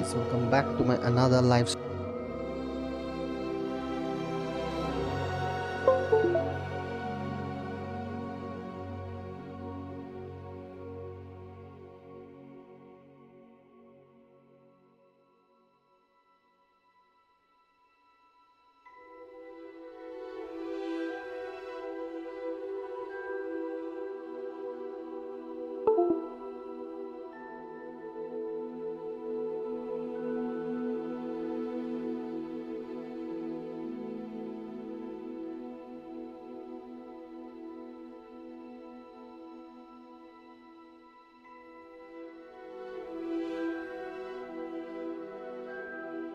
guys, welcome back to my another live.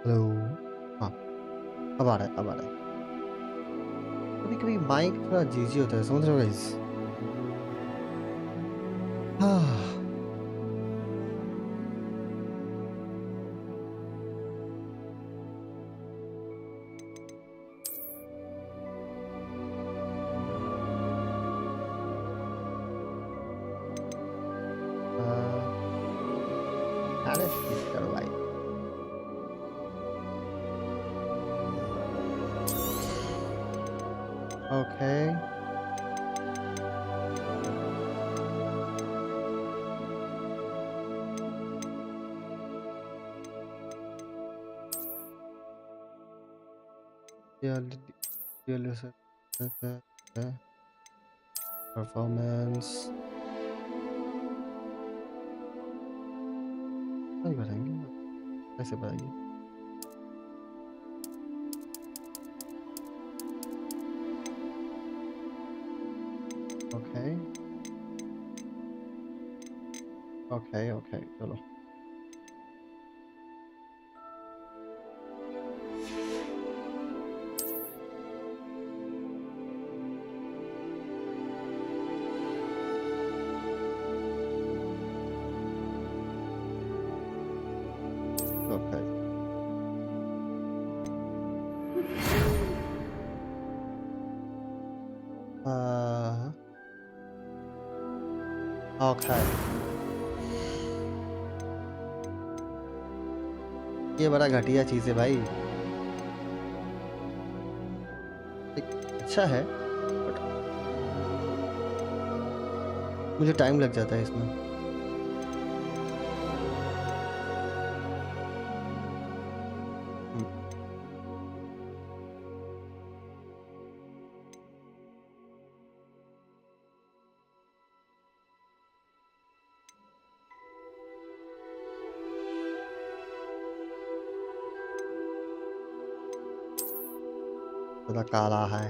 Hello. हाँ, अब आ रहा है, अब आ रहा है। कभी कभी माइक थोड़ा जीजी होता है, समझ रहे हो गाइस? हाँ। अरे करो भाई। ओके। परफॉर्मेंस नहीं बताएंगे, कैसे बताइए? ओके ओके ओके, चलो। ओके। ओके, ये बड़ा घटिया चीज़ है भाई। अच्छा है बट मुझे टाइम लग जाता है इसमें। थोड़ा काला है।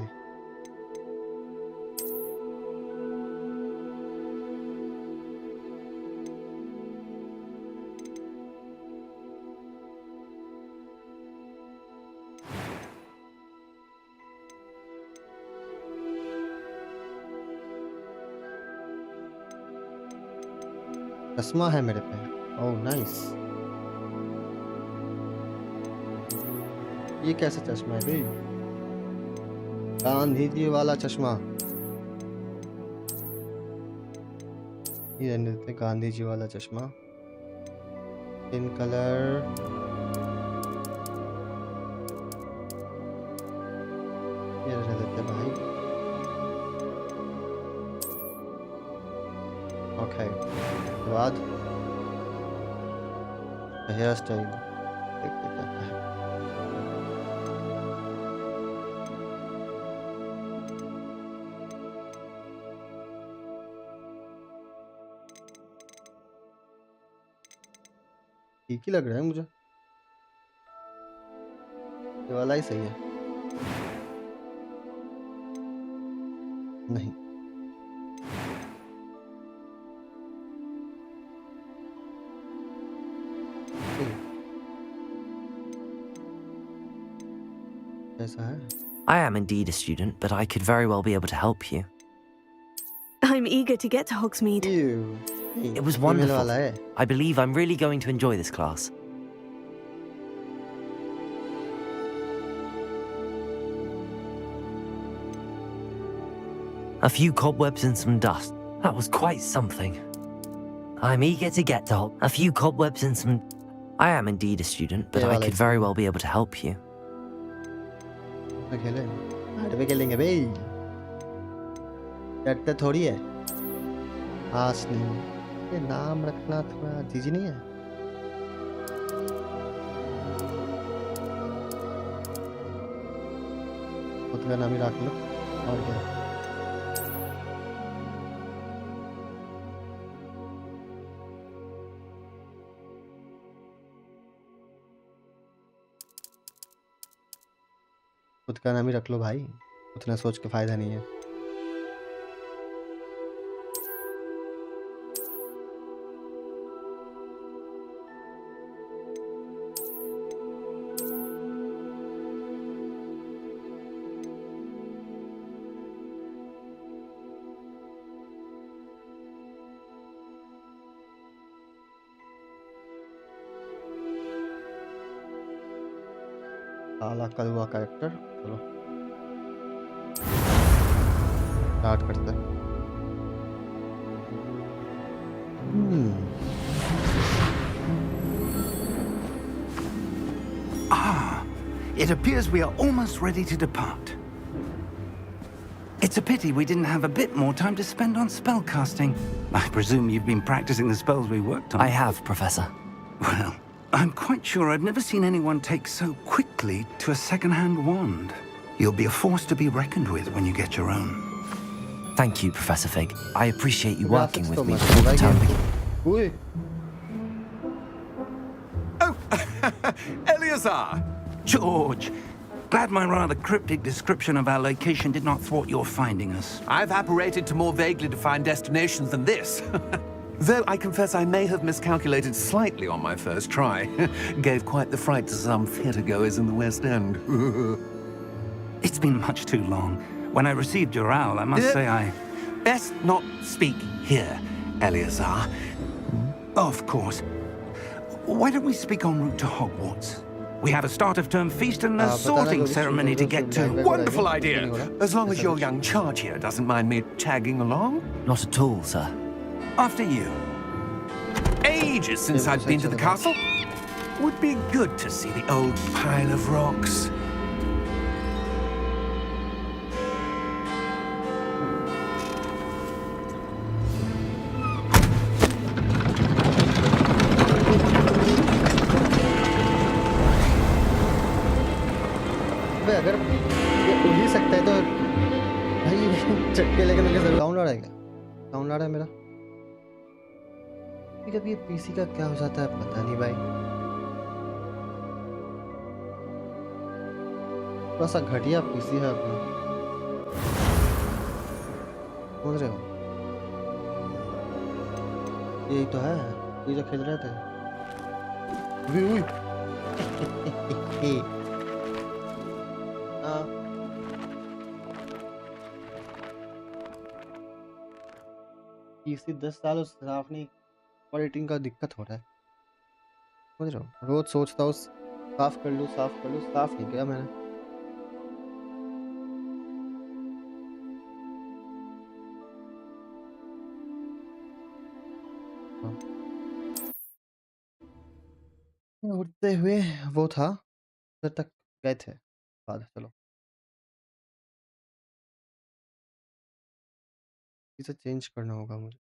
चश्मा है मेरे पे। Oh nice. ये कैसा चश्मा है भाई? गांधी जी वाला चश्मा। ये रहने देते हैं, गांधी जी वाला चश्मा। स्किन कलर ये रहने देते हैं भाई। ओके, उसके बाद हेयर स्टाइल देखते क्या है। ठीक ही लग रहा है मुझे, ये वाला ही सही है। नहीं, कैसा है? I am indeed a student, but I could very well be able to help you. I'm eager to get to Hogsmeade. Ew. It was female wonderful. वाला है। I believe I'm really going to enjoy this class. A few cobwebs and some dust. That was quite something. I'm eager to get to a few cobwebs and some... I am indeed a student, but Yeah, I well, could like- very well be able to help you. खेले hard पे खेलेंगे भाई डरते थोड़ी है आस नहीं ये नाम रखना थोड़ा चीज नहीं है खुद का नाम ही रख लो और क्या खुद का नाम ही रख लो भाई उतना सोच के फायदा नहीं है काला कलवा कैरेक्टर चलो स्टार्ट करते हैं It appears we are almost ready to depart. It's a pity we didn't have a bit more time to spend on spellcasting. I presume you've been practicing the spells we worked on. I have, Professor. Well, I'm quite sure I've never seen anyone take so quickly to a second-hand wand. You'll be a force to be reckoned with when you get your own. Thank you, Professor Fig. I appreciate you working graphics with तो me मस्त before है the term भाई begins. ओए Eleazar! George! Glad my rather cryptic description of our location did not thwart your finding us. I've apparated to more vaguely defined destinations than this. Though I confess I may have miscalculated slightly on my first try. Gave quite the fright to some theatregoers in the West End. It's been much too long. When I received your owl, I must say I... Best not speak here, Eleazar. Of course. Why don't we speak en route to Hogwarts? We have a start-of-term feast and a बताना sorting कभी ceremony to get to. Wonderful idea. As long as your young charge here doesn't mind me tagging along. Not at all, sir. After you. Ages since I've been to the castle. Would be good to see the old pile of rocks. भाई अगर ये उड़ ही सकता है तो भाई चटके लेके मेरे से साउंड आ रहा है क्या साउंड आ रहा है मेरा कभी ये पीसी का क्या हो जाता है पता नहीं भाई थोड़ा सा घटिया पीसी है अपना समझ रहे हो यही तो है ये जो खेल रहे थे पीसी 10 साल उस साफ नहीं ऑडिटिंग का दिक्कत हो रहा है समझ रहे हो रोज सोचता हूँ साफ कर लूँ साफ नहीं किया मैंने उठते हुए वो था उधर तक गए थे बाद चलो इसे चेंज करना होगा मुझे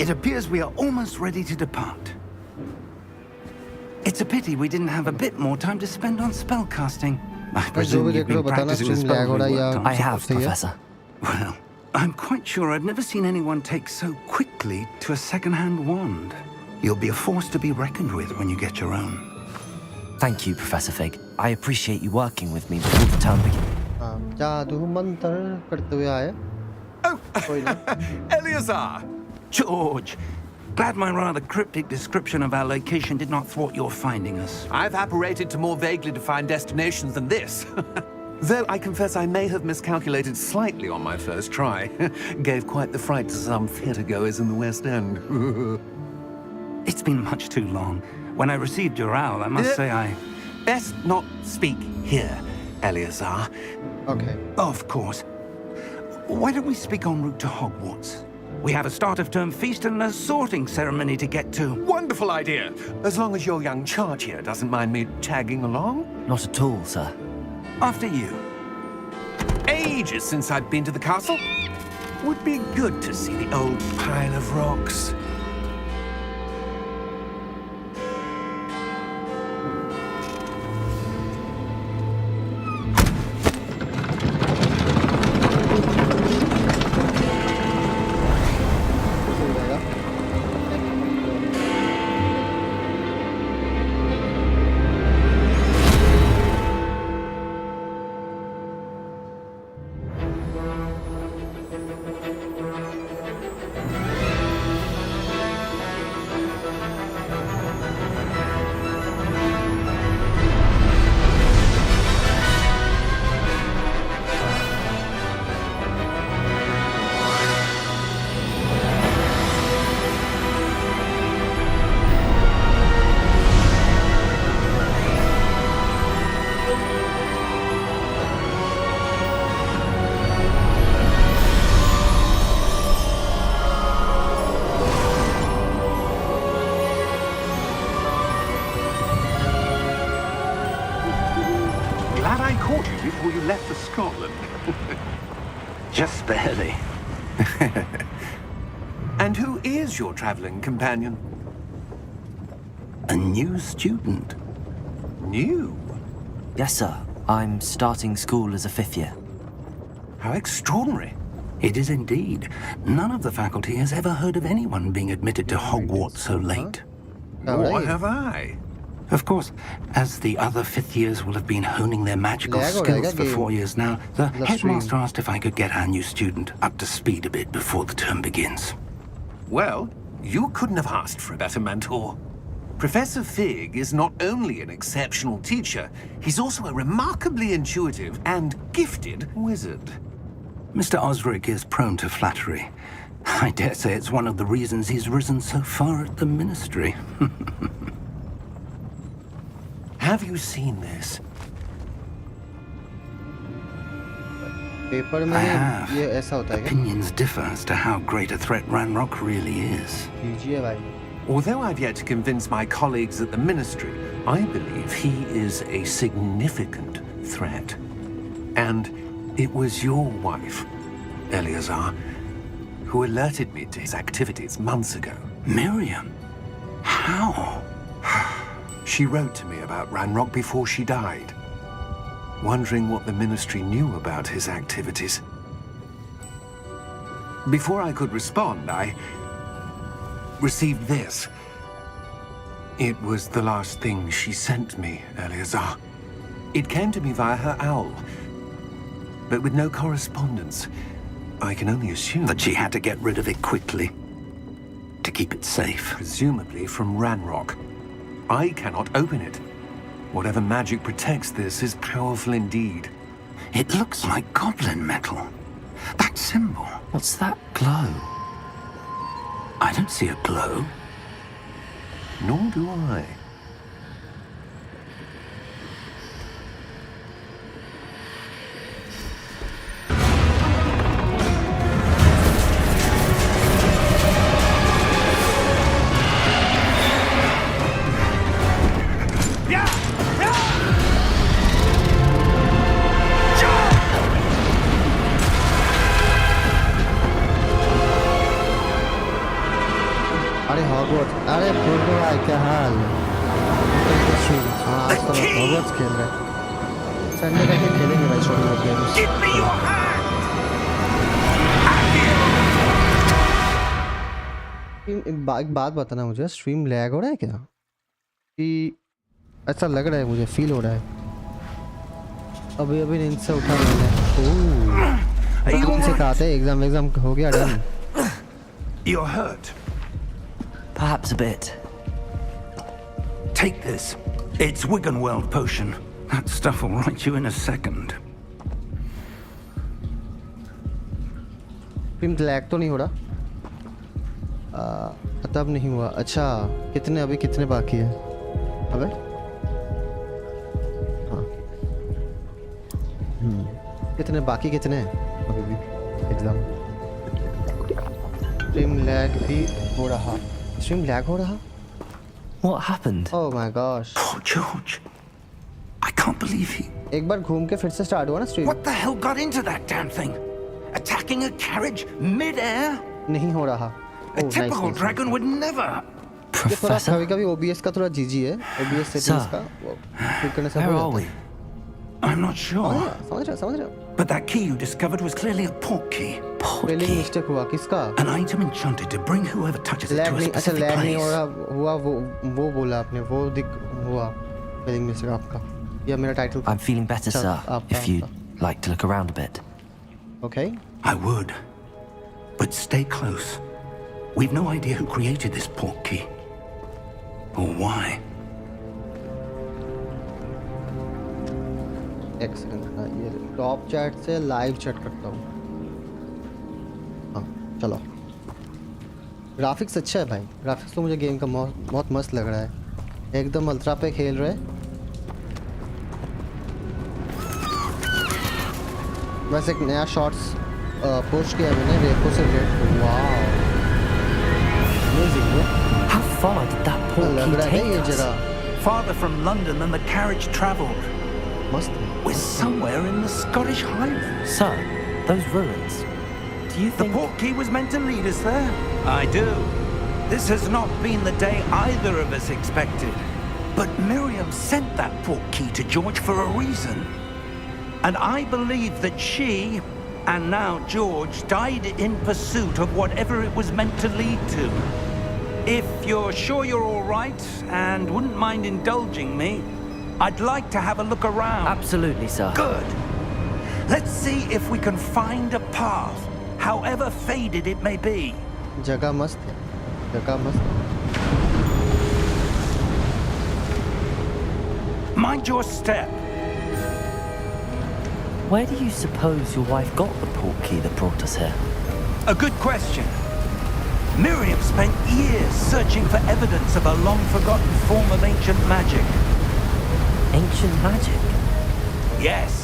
It appears we are almost ready to depart. It's a pity we didn't have a bit more time to spend on spellcasting. I presume you've been practicing the spells we worked on. I have, Professor. Well, I'm quite sure I've never seen anyone take so quickly to a second-hand wand. You'll be a force to be reckoned with when you get your own. Thank you, Professor Fig. I appreciate you working with me before the term begins. जादू मंत्र करते हुए आए कोई ना Eleazar! George! Glad my rather cryptic description of our location did not thwart your finding us. I've apparated to more vaguely defined destinations than this. Though I confess I may have miscalculated slightly on my first try. Gave quite the fright to some theatre-goers in the West End. It's been much too long. When I received your owl, I must say I... Best not speak here, Eleazar. Okay. Of course. Why don't we speak en route to Hogwarts? We have a start-of-term feast and a sorting ceremony to get to. Wonderful idea. As long as your young charge here doesn't mind me tagging along. Not at all, sir. After you. Ages since I've been to the castle. Would be good to see the old pile of rocks. हो जाएगा। Glad I caught you before you left for Scotland. Just barely. And who is your traveling companion? A new student. New? Yes, sir. I'm starting school as a 5th year. How extraordinary. It is indeed. None of the faculty has ever heard of anyone being admitted to Hogwarts so late. Nor have I. Of course, as the other 5th years will have been honing their magical Lag ho skills jayega for game. 4 years now, the The headmaster stream. asked if I could get our new student up to speed a bit before the term begins. Well, you couldn't have asked for a better mentor. Professor Fig is not only an exceptional teacher, he's also a remarkably intuitive and gifted wizard. Mr. Osric is prone to flattery. I dare say it's one of the reasons he's risen so far at the ministry. Have you seen this? Paper I में have. ये ऐसा होता है क्या? Opinions differ as to how great a threat Ranrock really is. कीजिए भाई। Although I've yet to convince my colleagues at the ministry, I believe he is a significant threat. And it was your wife, Eleazar, who alerted me to his activities months ago. Miriam? How? She wrote to me about Ranrock before she died, wondering what the ministry knew about his activities. Before I could respond, I received this. It was the last thing she sent me, Eleazar. It came to me via her owl, but with no correspondence. I can only assume That she had to get rid of it quickly to keep it safe. presumably from Ranrock. I cannot open it. Whatever magic protects this is powerful indeed. It looks like goblin metal. That symbol. What's that glow? I don't see a glow. Nor do I. अरे Hogwarts, अरे फुर्रो भाई क्या हाल? हाँ आज तो हम Hogwarts खेल रहे हैं। संडे का ही खेलेंगे भाई स्ट्रीम में गेम्स। एक बात बताना मुझे, स्ट्रीम लैग हो रहा है क्या? कि ऐसा लग रहा है, मुझे फील हो रहा है। अभी अभी नींद से उठा मैंने। ओह से कहा था एग्जाम हो गया done. You're hurt. Perhaps a bit. Take this. It's Wiggenweld potion. That stuff will right you in a second. Stream lag तो नहीं हो रहा? तब नहीं हुआ। अच्छा कितने अभी कितने बाकी है? अबे हाँ कितने बाकी कितने हैं अभी भी एग्जाम? स्ट्रीम लैग भी हो रहा। स्ट्रीम लैग हो रहा? What happened? Oh my gosh. Poor George. I can't believe he... एक बार घूम के फिर से स्टार्ट हुआ ना stream? What the hell got into that damn thing? Attacking a carriage mid-air? नहीं हो रहा। A typical dragon would never. ये थोड़ा Professor, कभी-कभी OBS का थोड़ा GG है। OBS सेटिंग्स Sir, का वो ठीक करने से where हो are जाता we? है। I'm not sure. समझ रहे हो? But that key you discovered was clearly a port key. Spelling mistake हुआ किसका? An item enchanted to bring whoever touches it lag to a नहीं, अच्छा specific लैग नहीं हो place. रहा हुआ वो बोला आपने वो हुआ स्पेलिंग मिस्टेक आपका या मेरा title? I'm feeling better, Sir, sir. If you'd like to look around a bit. Okay. I would. But stay close. We've no idea who created this port key. Or why. एक second, ये top chat से live chat करता हूँ। हाँ चलो। Graphics अच्छा है भाई, ग्राफिक्स तो मुझे गेम का बहुत मस्त लग रहा है, एकदम अल्ट्रा पे खेल रहे। बस एक नया शॉट्स पोस्ट किया मैंने रेपो से रिलेटेड। वाह music How far did that port लग key रहा है take ये us? जगह Farther from London than the carriage travelled. मस्त है। We're somewhere in the Scottish Highlands. Sir, those ruins. Do you The think... port key was meant to lead us there? I do. This has not been the day either of us expected. But Miriam sent that port key to George for a reason. And I believe that she, and now George, died in pursuit of whatever it was meant to lead to. If you're sure you're all right and wouldn't mind indulging me, I'd like to have a look around. Absolutely, sir. Good. Let's see if we can find a path, however faded it may be. जगह मस्त है, जगह मस्त है। Mind your step. Where do you suppose your wife got the port key that brought us here? A good question. Miriam spent years searching for evidence of a long-forgotten form of ancient magic. Ancient magic? Yes,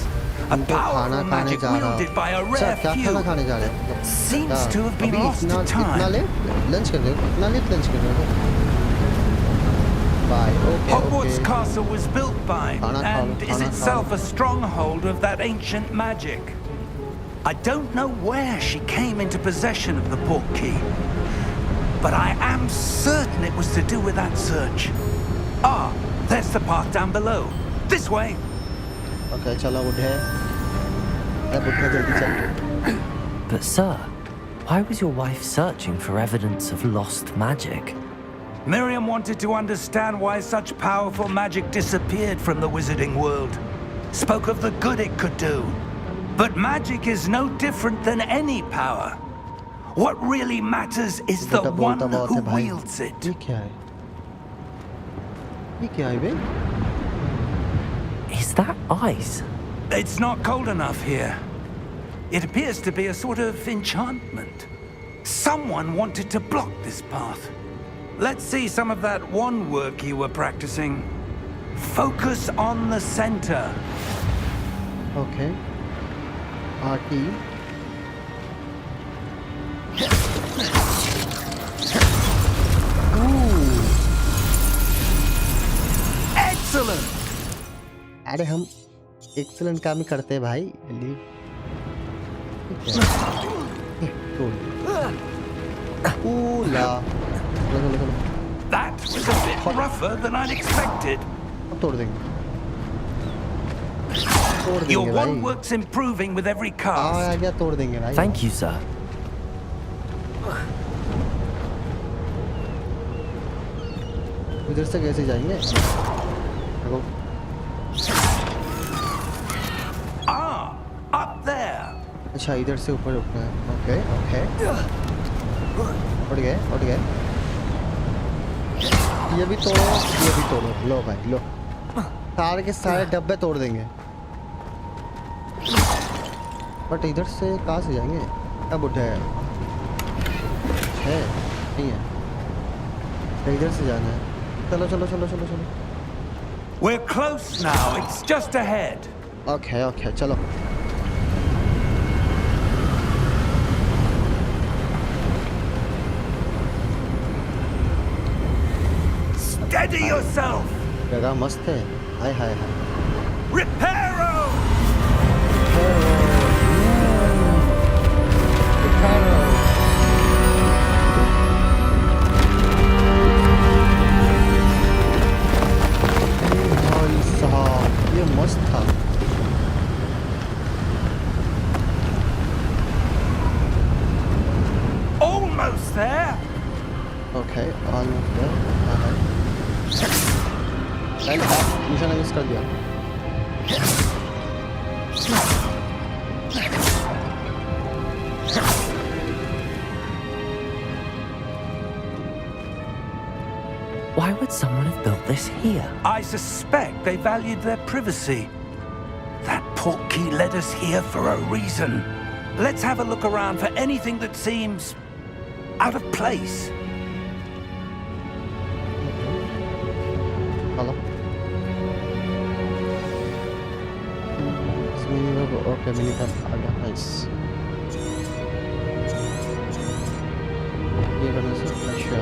a तो खाना powerful खाने magic जा रहा wielded by a अच्छा rare क्या खाना few. खाने जा रहे हैं? Seems to have been अभी lost to इतना time. लेट लंच कर रहे हो? इतना लेट लंच कर रहे हो? Bye okay Hogwarts okay. Castle was built by and is itself a stronghold of that ancient magic. I don't know where she came into possession of the port key, but I am certain it was to do with that search. Ah, there's the path down below. This way. Okay चलो बुढ़े, अरे बुढ़े जल्दी चल। But sir, why was your wife searching for evidence of lost magic? Miriam wanted to understand why such powerful magic disappeared from the wizarding world. Spoke of the good it could do. But magic is no different than any power. What really matters is the बेटा one बोलता बहुत who है भाई। wields it. ये क्या है? ये क्या है बे? Is that ice? It's not cold enough here. It appears to be a sort of enchantment. Someone wanted to block this path. Let's see some of that wand work you were practicing. Focus on the center. Okay RT Excellent! अरे हम excellent काम ही करते हैं भाई। Leave ला That was a bit rougher than I'd expected. अब तोड़ देंगे, तोड़ Your देंगे wand भाई। work's improving with every uh cast. गया, तोड़ देंगे भाई। Thank you, sir. इधर से कैसे जाएंगे? देखो Ah, up there. अच्छा इधर से ऊपर उठना है। ओके ओके उठ गए उठ गए। ये भी तोड़ो, ये भी तोड़ो। लो भाई लो, सारे के सारे डब्बे तोड़ देंगे। बट इधर से कहाँ से जाएंगे? अब उठे है नहीं है, इधर से जाना है। चलो चलो चलो चलो चलो। We're close now. It's just ahead. Okay okay चलो। Steady yourself. जगह मस्त है। हाय हाय हाय। Reparo! भाई साहब ये मस्त था। Almost there. Okay almost there. हाँ है। निशाना मिस कर दिया। Why would someone have built this here? I suspect they valued their privacy. That portkey led us here for a reason. Let's have a look around for anything that seems out of place. Hello. Okay, mini nice. ये करने से अच्छा।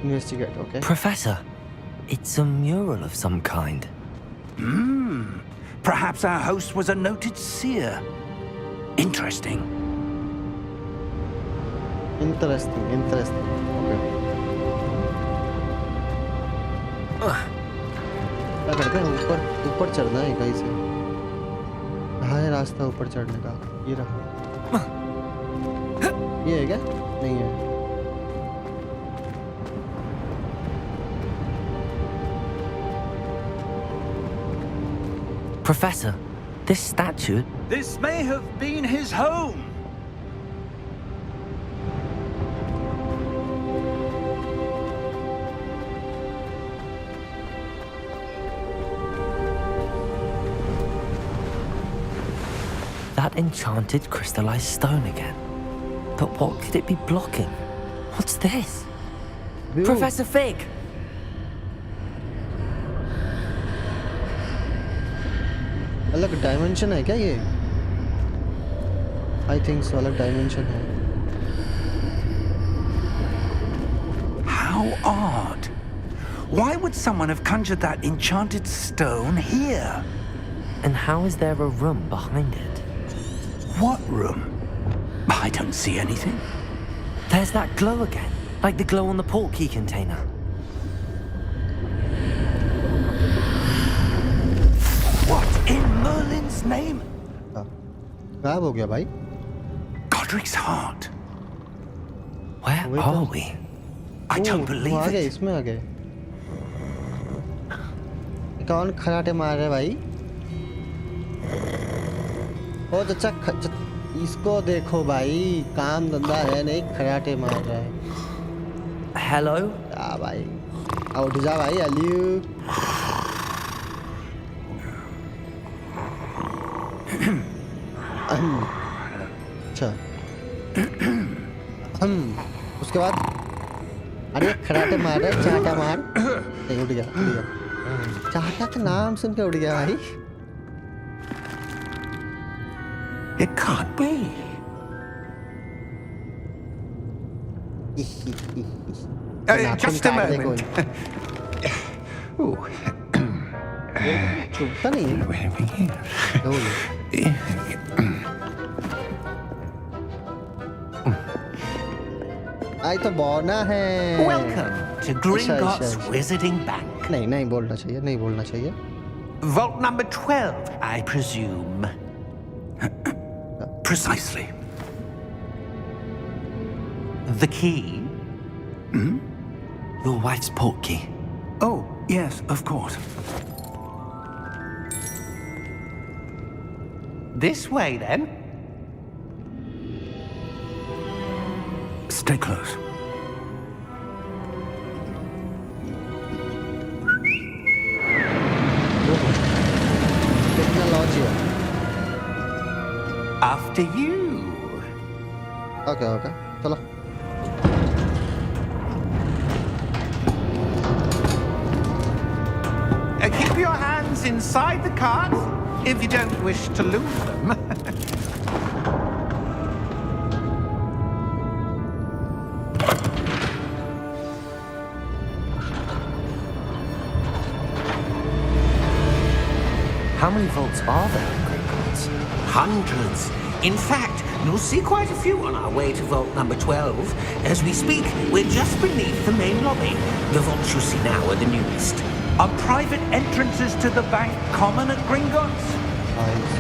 Investigate, okay. Professor, it's a mural of some kind. Perhaps our host was a noted seer. Interesting. Interesting, interesting. Okay. क्या करते हैं? ऊपर चढ़ना है कहीं से। कहाँ है रास्ता ऊपर चढ़ने का? ये रहा। ये है क्या? नहीं है। Professor, this statue... This may have been his home. That enchanted crystallized stone again. But what could it be blocking? What's this? View. Professor Fig! अलग डायमेंशन है क्या ये? I think so, अलग डायमेंशन है। How odd. Why would someone have conjured that enchanted stone here? And how is there a room behind it? What room? I don't see anything. There's that glow again, like the glow on the portkey container. What in Merlin's name? गायब हो गया भाई। Godric's heart. Where are we? I don't believe आ गए, it. इसमें आ गए। कौन खराटे मार रहे भाई? ओ चचा इसको देखो भाई, काम धंधा है नहीं, खराटे मार रहा है। Hello? भाई उठ जा भाई। अलियू अच्छा। उसके बाद अरे खराटे मार रहा है, चाटा मार। नहीं उठ गया, उठ गया। चाटा का नाम सुन के उठ गया भाई। It can't be. Just a moment. चुपता नहीं है। आई तो बौना है। Welcome to Gringotts Wizarding Bank. नहीं नहीं बोलना चाहिए, नहीं बोलना चाहिए। Vault number 12, I presume. Precisely. The key? Your wife's portkey. Oh, yes, of course. This way, then. Stay close. After you. Okay okay चलो Keep your hands inside the cart if you don't wish to lose them. How many vaults are there in Gringotts? Hundreds. In fact, you'll see quite a few on our way to vault number 12. As we speak, we're just beneath the main lobby. The vaults you see now are the newest. Are private entrances to the bank common at Gringotts?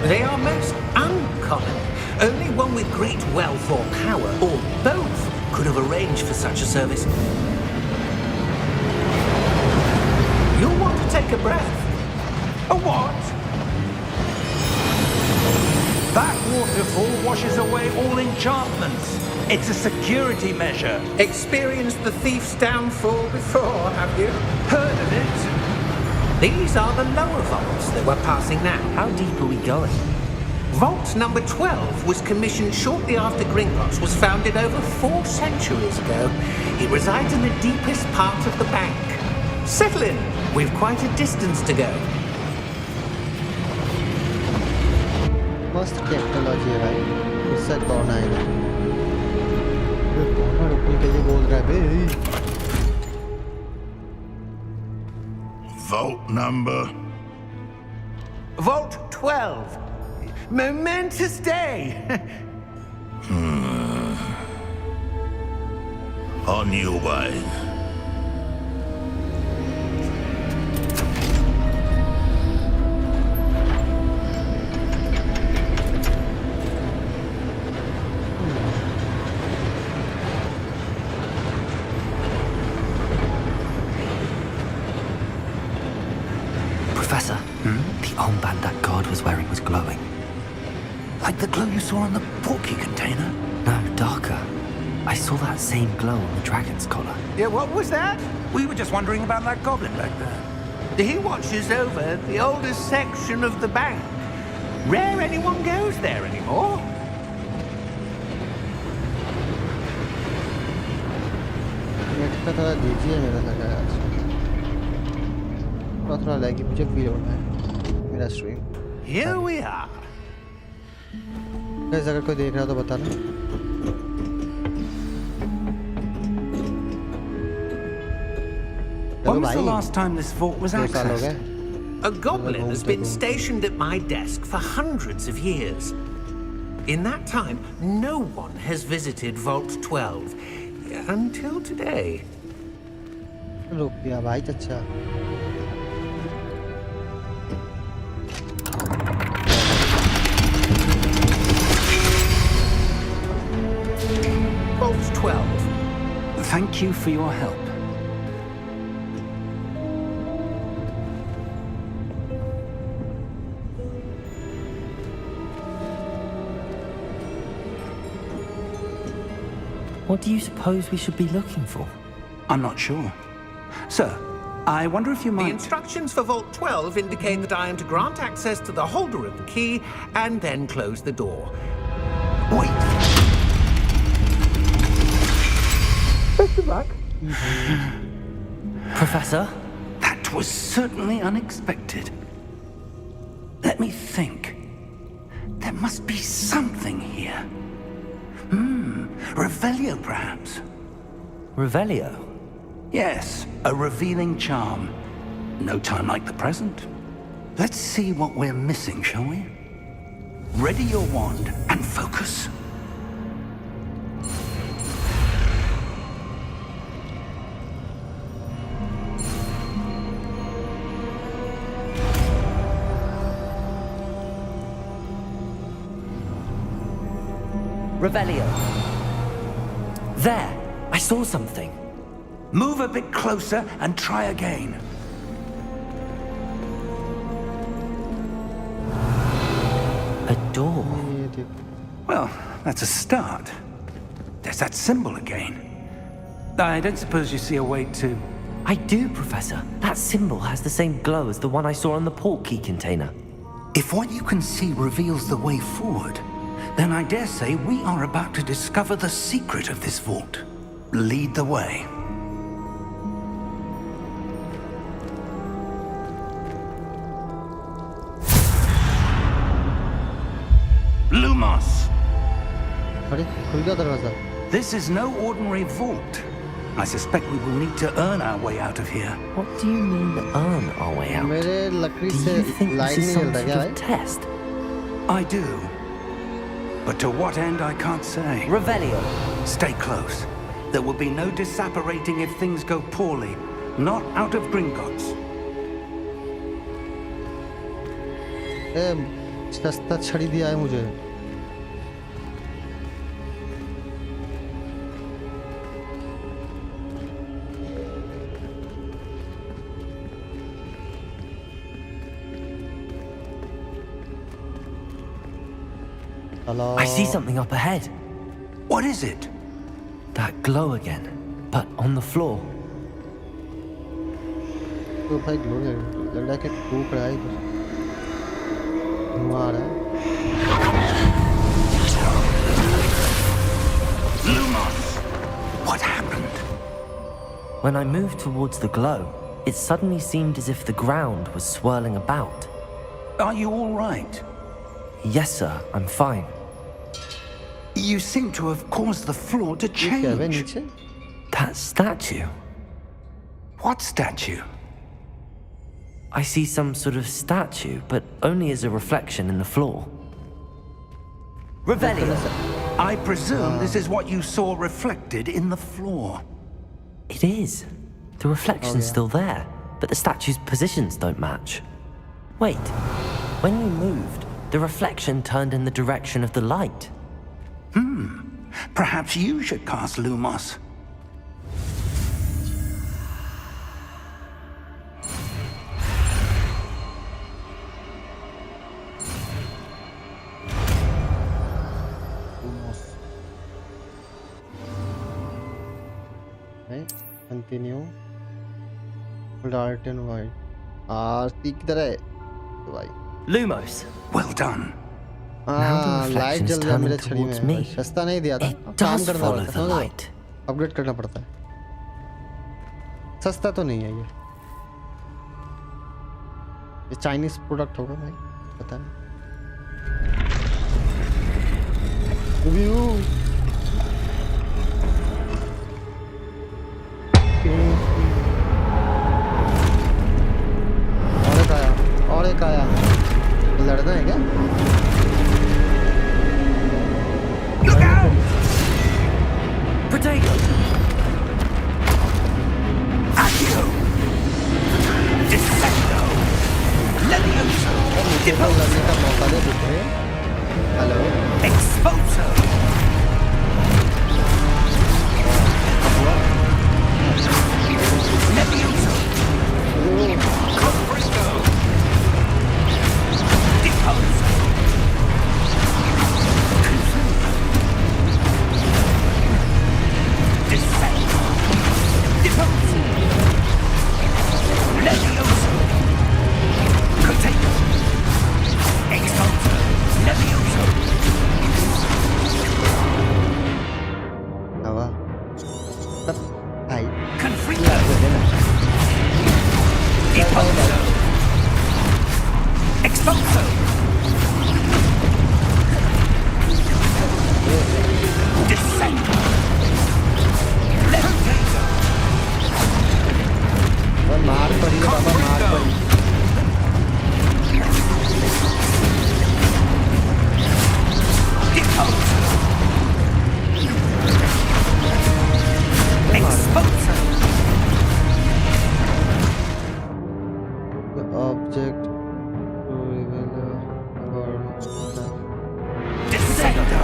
They are most uncommon. Only one with great wealth or power, or both, could have arranged for such a service. You'll want to take a breath. A what? That waterfall washes away all enchantments. It's a security measure. Experienced the thief's downfall before, have you? Heard of it? These are the lower vaults that we're passing now. How deep are we going? Vault number 12 was commissioned shortly after Gringotts was founded over 4 centuries ago. It resides in the deepest part of the bank. Settle in. We've quite a distance to go. मस्त technology है भाई इससे कौन आएगा ये कौन रुकने के लिए बोल रहा है बे Vault number. Vault 12. Momentous day. On your way. Professor, the armband that guard was wearing was glowing. Like the glow you saw on the portkey container? No, darker. I saw that same glow on the dragon's collar. Yeah, what was that? We were just wondering about that goblin back there. He watches over the oldest section of the bank. Rare anyone goes there anymore. Net का थोड़ा दीजिए मेरा लगा आज थोड़ा लगी मुझे feel हो रहा है मेरा stream Here we are. Guys अगर कोई देख रहा हो तो बताना When was the last time this vault was 2 साल हो accessed? गए A goblin has been stationed at my desk for hundreds of years. In that time, no one has visited Vault 12 until today. रुपया भाई चचा Vault 12. Thank you for your help. What do you suppose we should be looking for? I'm not sure. Sir, I wonder if you The might... instructions for Vault 12 indicate that I am to grant access to the holder of the key and then close the door. Wait! Professor? That was certainly unexpected. Let me think. There must be something here. Revelio, perhaps? Revelio? Yes, a revealing charm. No time like the present. Let's see what we're missing, shall we? Ready your wand and focus. Revelio. There! I saw something. Move a bit closer and try again. A door. ये देखो Well, that's a start. There's that symbol again. I don't suppose you see a way to... I do, Professor. That symbol has the same glow as the one I saw on the portkey container. If what you can see reveals the way forward, Then I dare say we are about to discover the secret of this vault. Lead the way. Lumos! अरे खुल गया दरवाजा। This is no ordinary vault. I suspect we will need to earn our way out of here. What do you mean, earn our way out? मेरे लकड़ी Do से you think light this is नहीं some जल रहा sort क्या of भाई? test? I do. But to what end, I can't say. Revelio. Stay close. There will be no disapparating if things go poorly. Not out of Gringotts. सस्ता छड़ी दिया है मुझे। Hello. I see something up ahead. What is it? That glow again, but on the floor. तो भाई glow लग रहा है कि टूट रहा है इधर। धुआं आ रहा है। Lumos! What happened? When I moved towards the glow, it suddenly seemed as if the ground was swirling about. Are you all right? Yes, sir, I'm fine. You seem to have caused the floor to ये क्या है change. नीचे? That statue. What statue? I see some sort of statue, but only as a reflection in the floor. Revelio. I presume this is what you saw reflected in the floor. It is. The reflection's still there, but the statue's positions don't match. Wait. When you moved, the reflection turned in the direction of the light. Perhaps you should cast Lumos. Right? Continue. Dark and white. आरती किधर है? भाई। Lumos. Well done. हाँ, light reflection's जल रहा है मेरे turning छड़ी में। towards me. भाई, सस्ता नहीं दिया था। It अब काम does करना follow पड़ता the है, समझ light. लो? अपग्रेड करना पड़ता है। सस्ता तो नहीं है ये। ये चाइनीज प्रोडक्ट होगा भाई, पता नहीं। रिव्यू। और एक आया। लड़ना है क्या? Look out! Potato. Accio! Descendo! Levioso! मुझे तो लड़ने का मौका दे दूसरे। Hello. Expulso! Levioso! Confringo! Deposo! Descendo! Deposo! Levioso! Container! Expulso! Levioso! हवा। तब भाई। Confringo! Deposo! Expulso! Descendo! Levioso! और मार पड़ी है बाबा, मार पड़ी। Deposo! Expulso! The object to reveal about Descendo!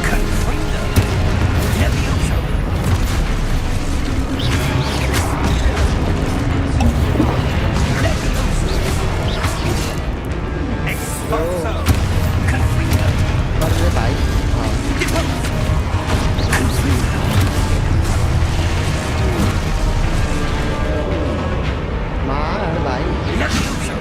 Confringo! Levioso! Levioso! Expulso! Confringo! पर ये भाई। हाँ। Deposo! Confringo! मार भाई। Levioso!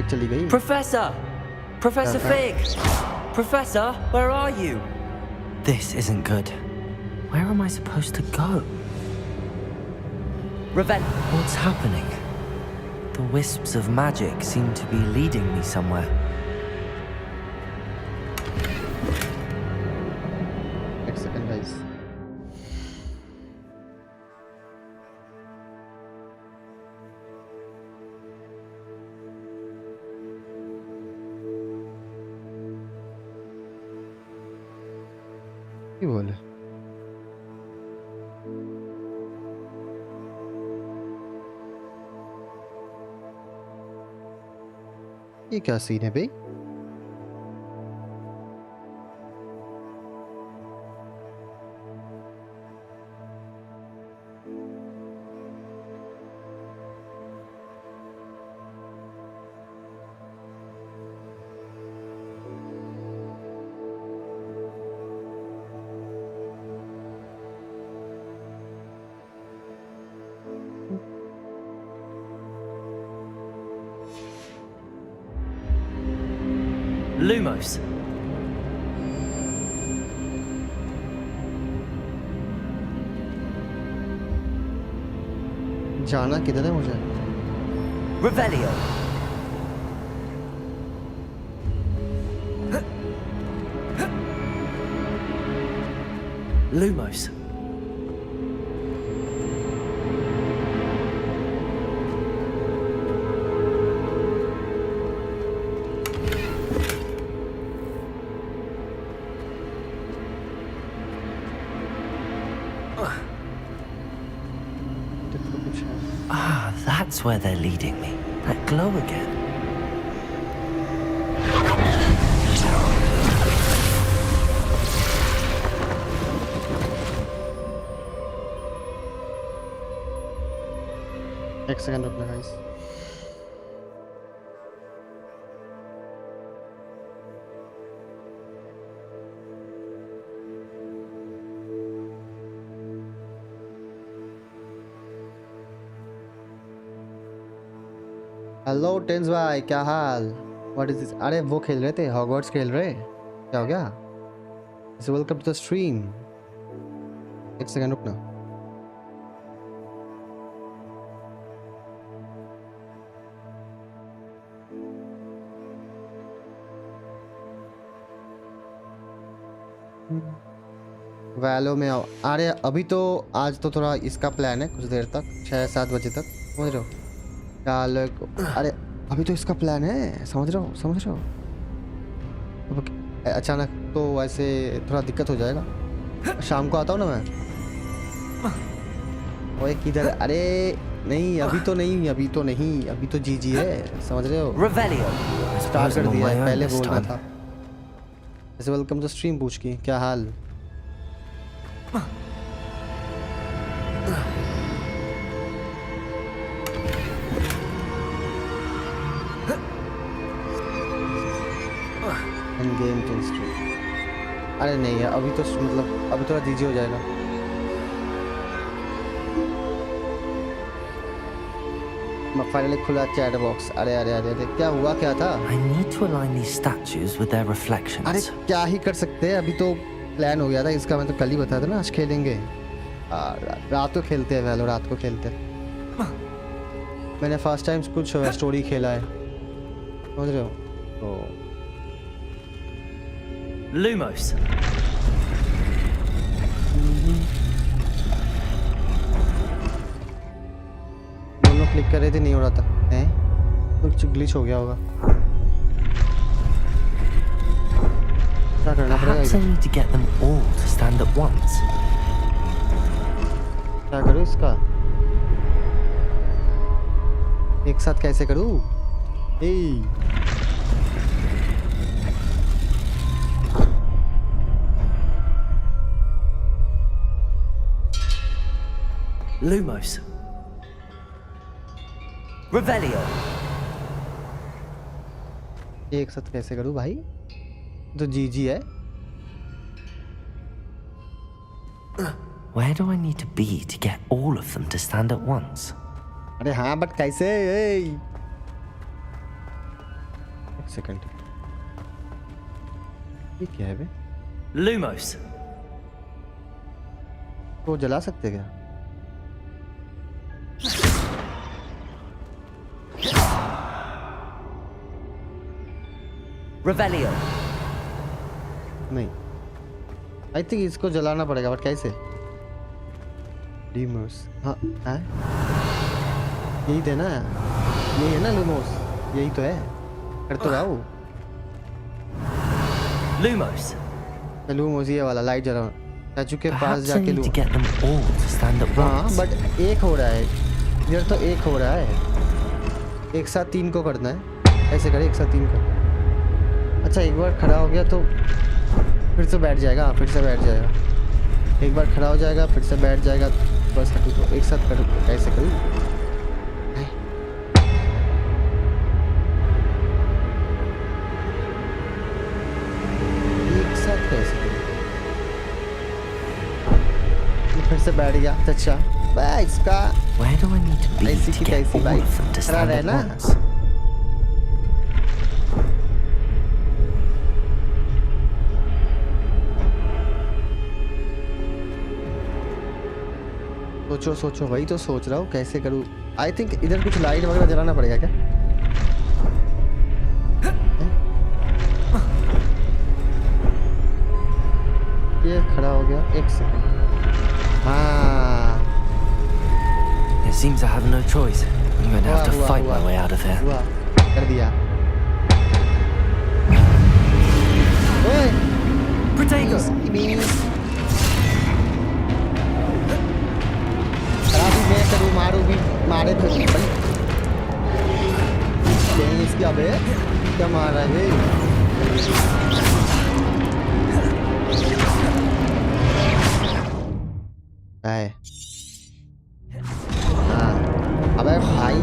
लाइट चली गई। Professor! Professor Fig! Professor, where are you? This isn't good. Where am I supposed to go? What's happening? The wisps of magic seem to be leading me somewhere. एक second guys. क्या बोले? ये क्या scene है भाई? Lumos. जाना किधर है मुझे? Revelio. Lumos. Ah, that's where they're leading me. That glow again. एक सेकंड रुकना गाइस। हेलो टेंस भाई, क्या हाल? What is this? अरे वो खेल रहे थे, हॉगवर्ट्स खेल रहे। क्या हो गया? Welcome to the stream. एक सेकंड रुकना। वैलो में आओ। अरे अभी तो आज तो थोड़ा इसका प्लान है, कुछ देर तक 6-7 बजे तक, समझ रहे हो? चलो अरे अभी तो इसका प्लान है, समझ रहे हो, समझ रहे हो? अब अचानक तो वैसे थोड़ा दिक्कत हो जाएगा। शाम को आता हूँ ना मैं। ओए किधर? अरे नहीं अभी तो नहीं, अभी तो नहीं, अभी तो जीजी है, समझ रहे हो? स्टार्ट कर दिया है, पहले बोलना था। ऐसे वेलकम टू स्ट्रीम पूछ की क्या हाल? Game to stream. अरे नहीं है अभी तो, मतलब अभी थोड़ा जीजी हो जाएगा। फाइनली खुला चैट बॉक्स। अरे अरे अरे अरे क्या हुआ, क्या था? I need to align these statues with their reflections. अरे क्या ही कर सकते हैं, अभी तो प्लान हो गया था इसका। मैं तो कल ही बताया था ना, आज खेलेंगे। रात को खेलते हैं वैलो, रात को खेलते हैं। मैंने फर्स्ट टाइम कुछ स्टोरी खेला है, समझ रहे हो? तो Lumos. दोनों क्लिक कर रहे थे, नहीं हो रहा था। हैं? कुछ ग्लिच हो गया होगा। क्या करना पड़ेगा? Perhaps I need to get them all to stand at once. क्या करूँ इसका? एक साथ कैसे करूँ? Lumos. Revelio. एक साथ कैसे करूँ भाई? तो जीजी है। Where do I need to be to get all of them to stand at once? अरे हाँ बट कैसे? सेकंड, ये क्या है बे? Lumos. वो जला सकते क्या? Revelio. नहीं, आई थिंक इसको जलाना पड़ेगा, बट कैसे? लूमोस, हाँ है, यही थे ना, यही है ना लूमोस, यही तो है, कर तो रहा हूँ। Lumos. लूमोस ये वाला लाइट जला, स्टैचू के पास Perhaps I जाके need लूँ। to get them all to stand at हाँ once. बट एक हो रहा है इधर, तो एक हो रहा है, एक साथ 3 को करना है, ऐसे करे एक साथ 3 को। अच्छा एक बार खड़ा हो गया तो फिर से बैठ जाएगा, फिर से बैठ जाएगा, एक बार खड़ा हो जाएगा फिर से बैठ जाएगा, बस हटू तो एक साथ करूँ, कैसे करूँ? एक साथ कैसे करूँ? फिर से बैठ गया, अच्छा भाई इसका Where do I need to be ऐसी to की get तैसी all भाई, of them to खड़ा stand at रहना। once? सोचो सोचो, वही तो सोच रहा हूँ कैसे करूँ। आई थिंक इधर कुछ लाइट वगैरह जलाना पड़ेगा क्या? ये खड़ा हो गया, एक सेकंड, हाँ It seems I have no choice. I'm going to have to हुआ, fight हुआ, my way out of here. हुआ, कर दिया। ओए Protego! खराबी मैं करूँ, मारूँ भी, मारे तो भाई इसकी, अबे क्या मार रहा है ये? है हाँ, अबे भाई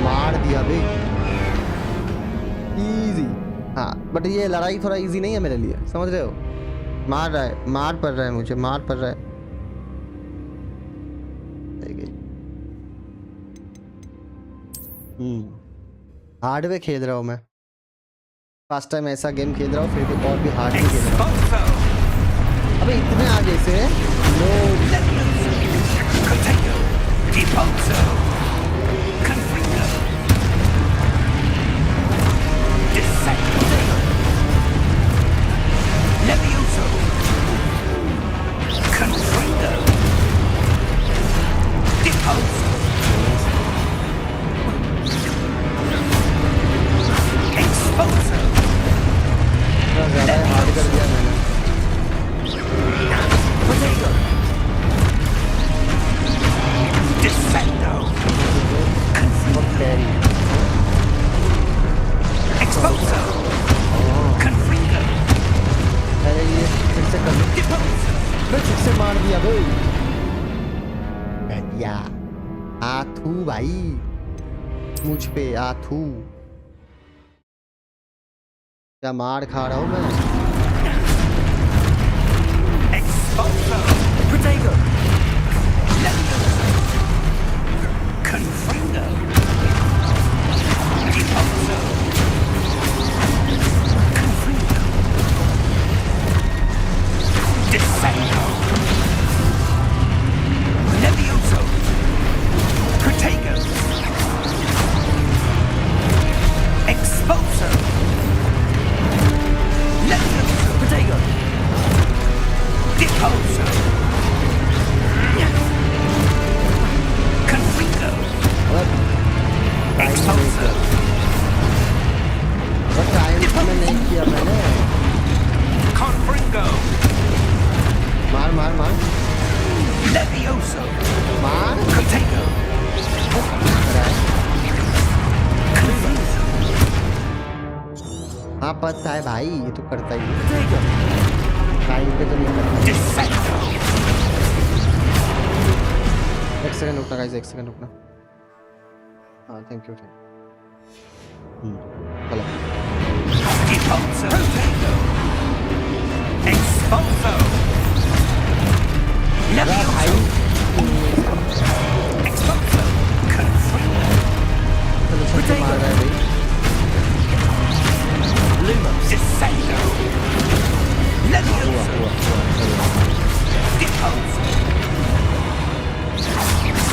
मार दिया बे, इजी। हाँ बट ये लड़ाई थोड़ा इजी नहीं है मेरे लिए, समझ रहे हो? मार रहा है, मार पड़ रहा है मुझे, मार पड़ रहा है। हार्ड में खेल रहा हूँ मैं, फर्स्ट टाइम ऐसा गेम खेल रहा हूँ, फिर भी और भी हार्ड में खेल रहा हूँ। अबे इतने आगे से नो, ज़्यादा हार्ड कर दिया मैंने। अरे ये फिर से कर, फिर से मार दिया भाई, बढ़िया। आथू भाई, मुझ पे आथू, क्या मार खा रहा हूँ मैं। Protego! टाइम में नहीं किया मैंने। मार मार मार मार, हाँ पता है भाई, ये तो करता ही है, टाइम पे तो नहीं करता। एक सेकंड रुकना गाइस, एक सेकंड रुकना। हाँ थैंक यू, चलो। Expulso! Levioso! Expulso! Confringo! चलो सबको मार रहा है भाई। Lumos. Descendo! Levioso! हुआ चलो। Deposo!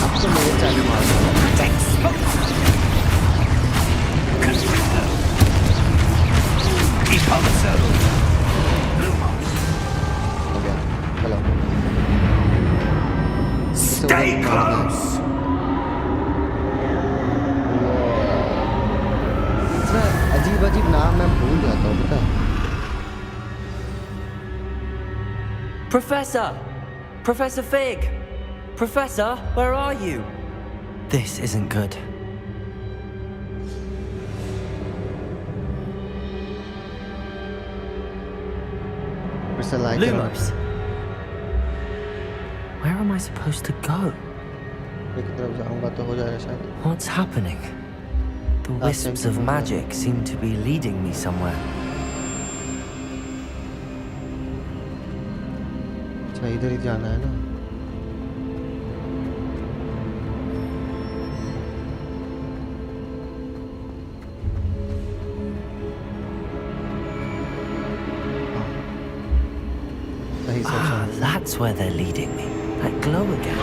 अब तो मेरे चालू मार रहा है। Expulso! Confringo! Deposo! Lumos! हो गया चलो। Stay close! इतना अजीब अजीब नाम मैं भूल जाता हूँ पता है। Professor! Professor Fig! Professor, where are you? This isn't good. फिर से like Lumos! Where am I supposed to go? एक तरफ जाऊंगा तो हो जाएगा शायद। What's happening? The wisps of magic seem to be leading me somewhere. अच्छा इधर ही जाना है ना। सही Ah, section. that's where they're leading me. That glow again.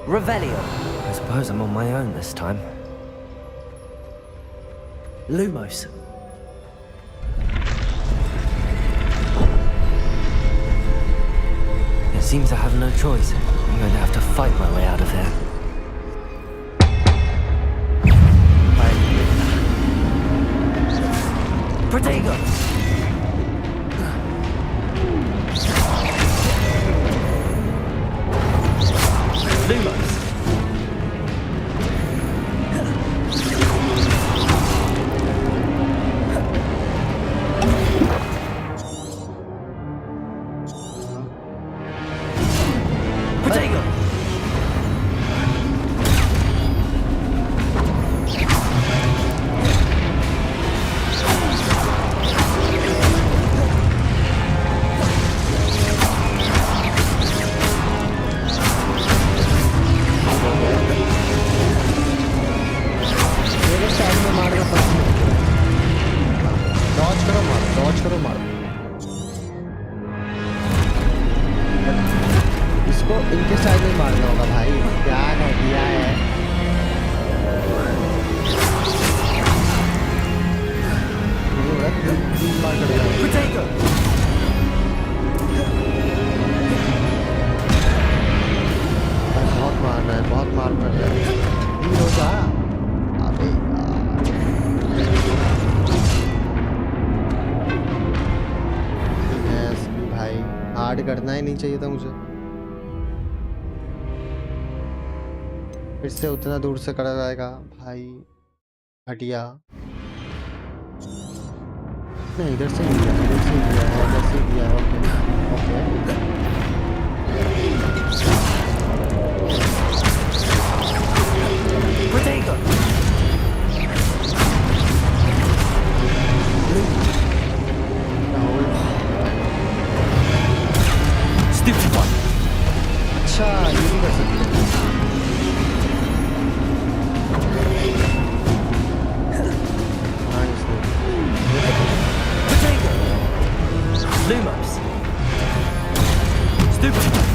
Revelio. I suppose I'm on my own this time. Lumos. It seems I have no choice. I'm going to have to fight my way out of here. Protego! Lumos. Protego! मेरे style में मारना पसंद है। Dodge करो मारो, Dodge करो मारो। इसको इनके स्टाइल में मारना होगा भाई। क्या कर दिया है? नहीं हो रहा, तीन बार कर दिया। Protego! भाई बहुत मार रहा है, बहुत मार पड़ रहा है। नहीं हो जा। अबे यार। भाई हार्ड करना ही नहीं चाहिए था मुझे। फिर से उतना दूर से करा जाएगा भाई। हटिया नहीं, इधर से ही दिया, इधर से ही दिया है, इधर से ही दिया है। Okay okay Protego! Stupid one! अच्छा ये भी कर सकते हैं। हाँ इसमें Protego! Lumos. Stupid one!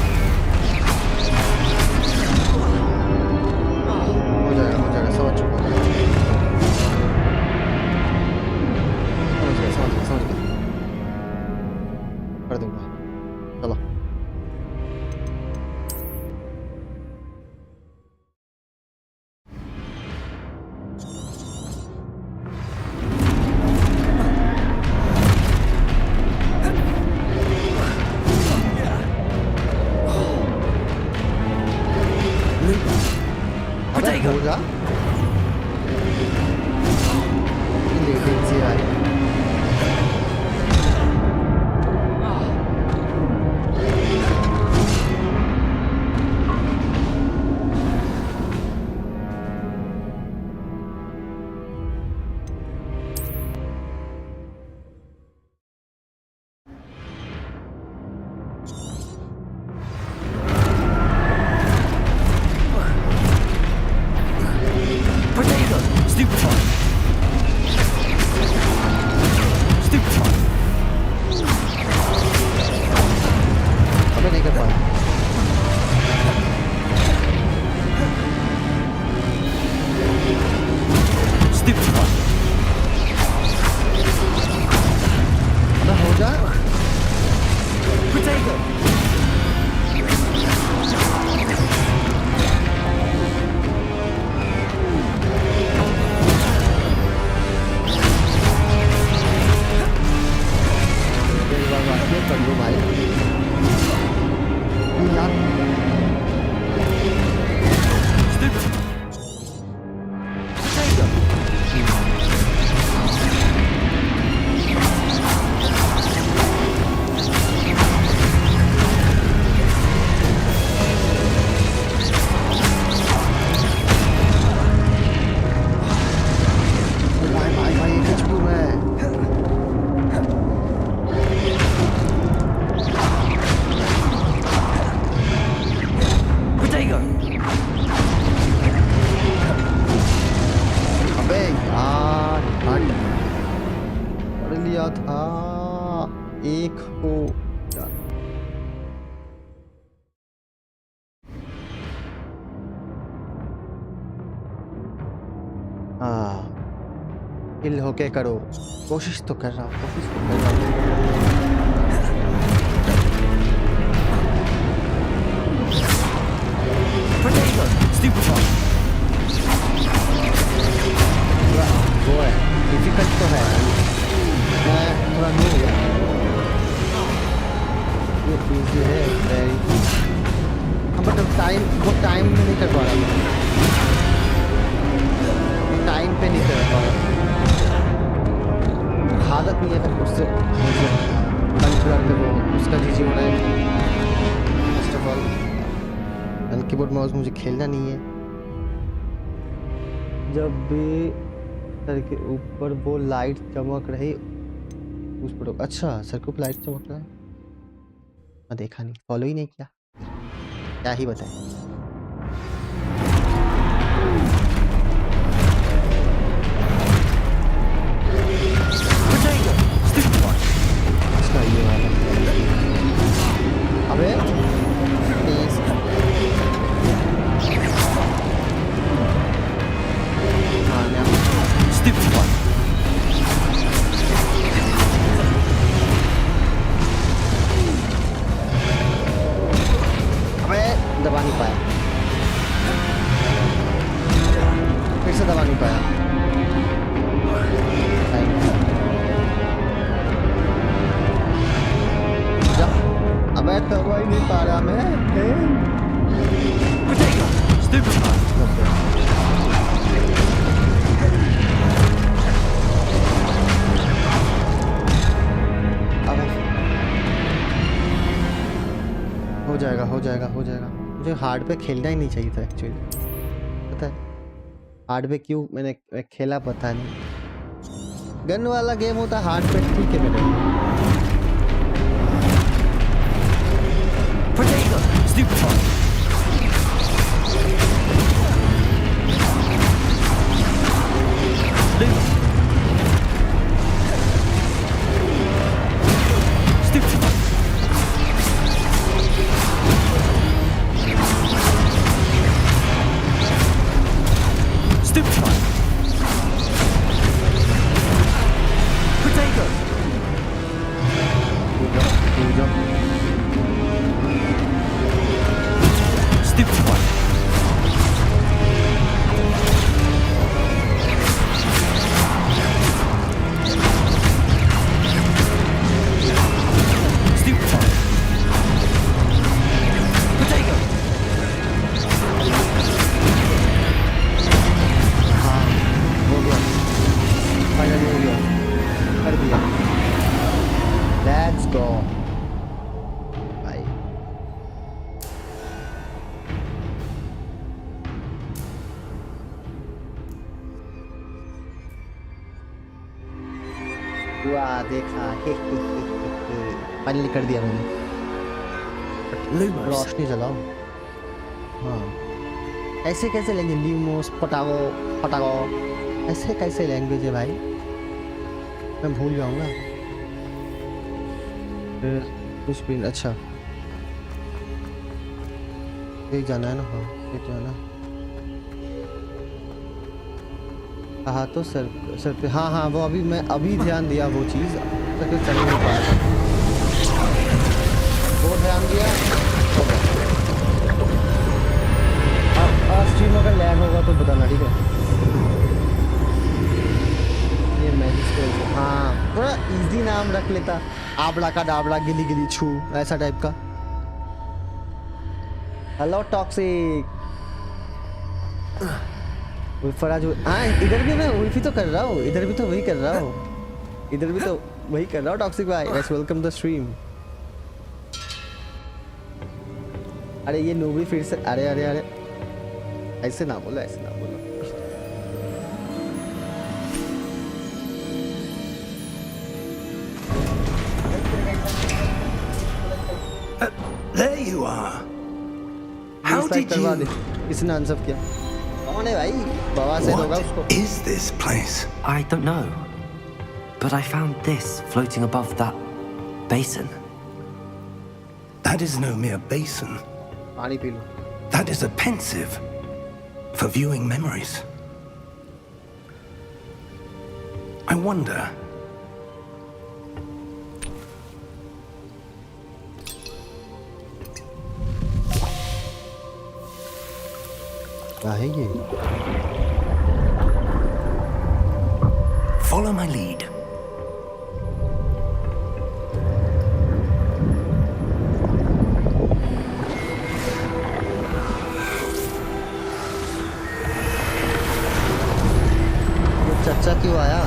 पढ़ लिया था एक को। हाँ हिल होके करो, कोशिश तो कर रहा हूँ, कोशिश तो कर रहा हूँ। Protego! Stupefy! वो है डिफिकल्ट तो है, मैं थोड़ा नो हो गया। ये इजी है वेरी, बट वो टाइम में नहीं कर पा रहा मैं, टाइम पे नहीं कर पा रहा, आदत नहीं है फिर उससे कंट्रोल पे वो उसका जीजी हो रहा है। First of all keyboard mouse मुझे खेलना नहीं है। जब भी सर के ऊपर वो लाइट चमक रही उस पर, अच्छा सर के ऊपर लाइट चमक रहा है, मैं देखा नहीं, फॉलो ही नहीं किया, क्या ही बताएं। Protego! Stupefy! इसका ये वाला अबे प्लीज Stupefy! अबे दबा नहीं पाया, फिर से दबा नहीं पाया। जा, अबे दबा ही नहीं पा रहा मैं। Protego! Stupefy! हो जाएगा हो जाएगा हो जाएगा। मुझे हार्ड पे खेलना ही नहीं चाहिए था एक्चुअली, पता है हार्ड पे क्यों मैंने खेला पता नहीं। गन वाला गेम होता हार्ड पे ठीक है मेरे। Protego! Stupefy! Luma! Stupefy! Stupefy! Protego! Stupefy! Stupefy! Protego! हाँ हो गया, फाइनली हो गया, कर दिया। लेट्स गो भाई। वाह देखा, फाइनली कर दिया मैंने। Lumos! रोशनी जलाओ। हाँ ऐसे कैसे लैंग्वेज, लीमोस पटागो पटागो ऐसे कैसे लैंग्वेज है भाई, मैं भूल जाऊंगा। फिर कुछ भी अच्छा एक जाना है ना, हाँ एक जाना। हाँ तो सर पे, हाँ हाँ वो अभी मैं अभी ध्यान दिया वो चीज़, तक चल नहीं पाया था, वो ध्यान दिया हो गया। अब स्ट्रीम अगर लैग होगा तो बताना ठीक है। ये मैजिक, हाँ थोड़ा इजी नाम रख लेता, आबड़ा का डाबड़ा गिली गिली छू ऐसा टाइप का। हेलो टॉक्सिक फराज, हाँ इधर भी मैं उल्फी तो कर रहा हूँ, इधर भी तो वही कर रहा हूँ, इधर भी तो वही कर रहा हूँ टॉक्सिक भाई। Let's welcome the stream. अरे ये नूबी फिर से, अरे अरे अरे ऐसे ना बोलो, ऐसे ना बोलो। There you are. How did you... इसने आंसर किया। कौन है भाई, बवासीर होगा उसको। What is this place? I don't know. But I found this floating above that basin. That is no mere basin. पानी P low. That is a pensive for viewing memories. I wonder. क्या है ये? Follow my lead. ये चच्चा क्यों आया?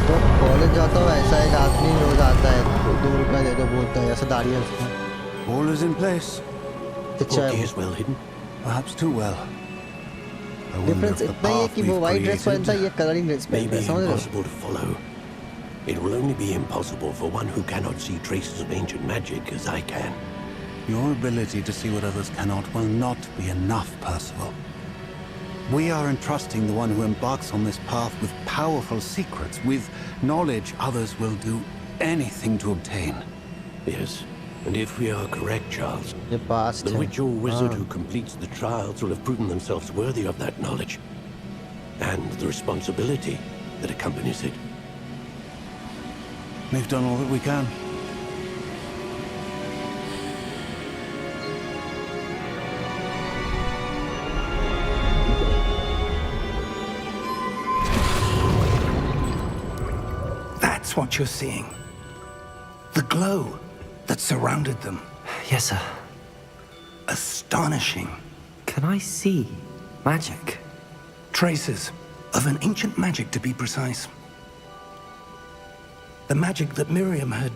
तो college जाता हूँ ऐसा एक आदमी रोज आता है, 2 रुपया दे दो बोलता है, ऐसा दाढ़ी है उसका. All is in place. अच्छा है. is well hidden. Perhaps too well. I wonder difference if the इतना ही है path कि we've वो वाइट ड्रेस created पहनता है, ये कलरिंग ड्रेस पहनता Maybe है, समझ रहे हो? impossible to follow. It will only be impossible for one who cannot see traces of ancient magic as I can. Your ability to see what others cannot will not be enough, Percival. We are entrusting the one who embarks on this path with powerful secrets, with knowledge others will do anything to obtain. Yes, and if we are correct, Charles, ये past the है. witch or wizard हाँ. who completes the trials will have proven themselves worthy of that knowledge and the responsibility that accompanies it. We've done all that we can. That's what you're seeing. The glow that surrounded them. Yes, sir. Astonishing. Can I see magic? Traces of an ancient magic, to be precise. The magic that Miriam had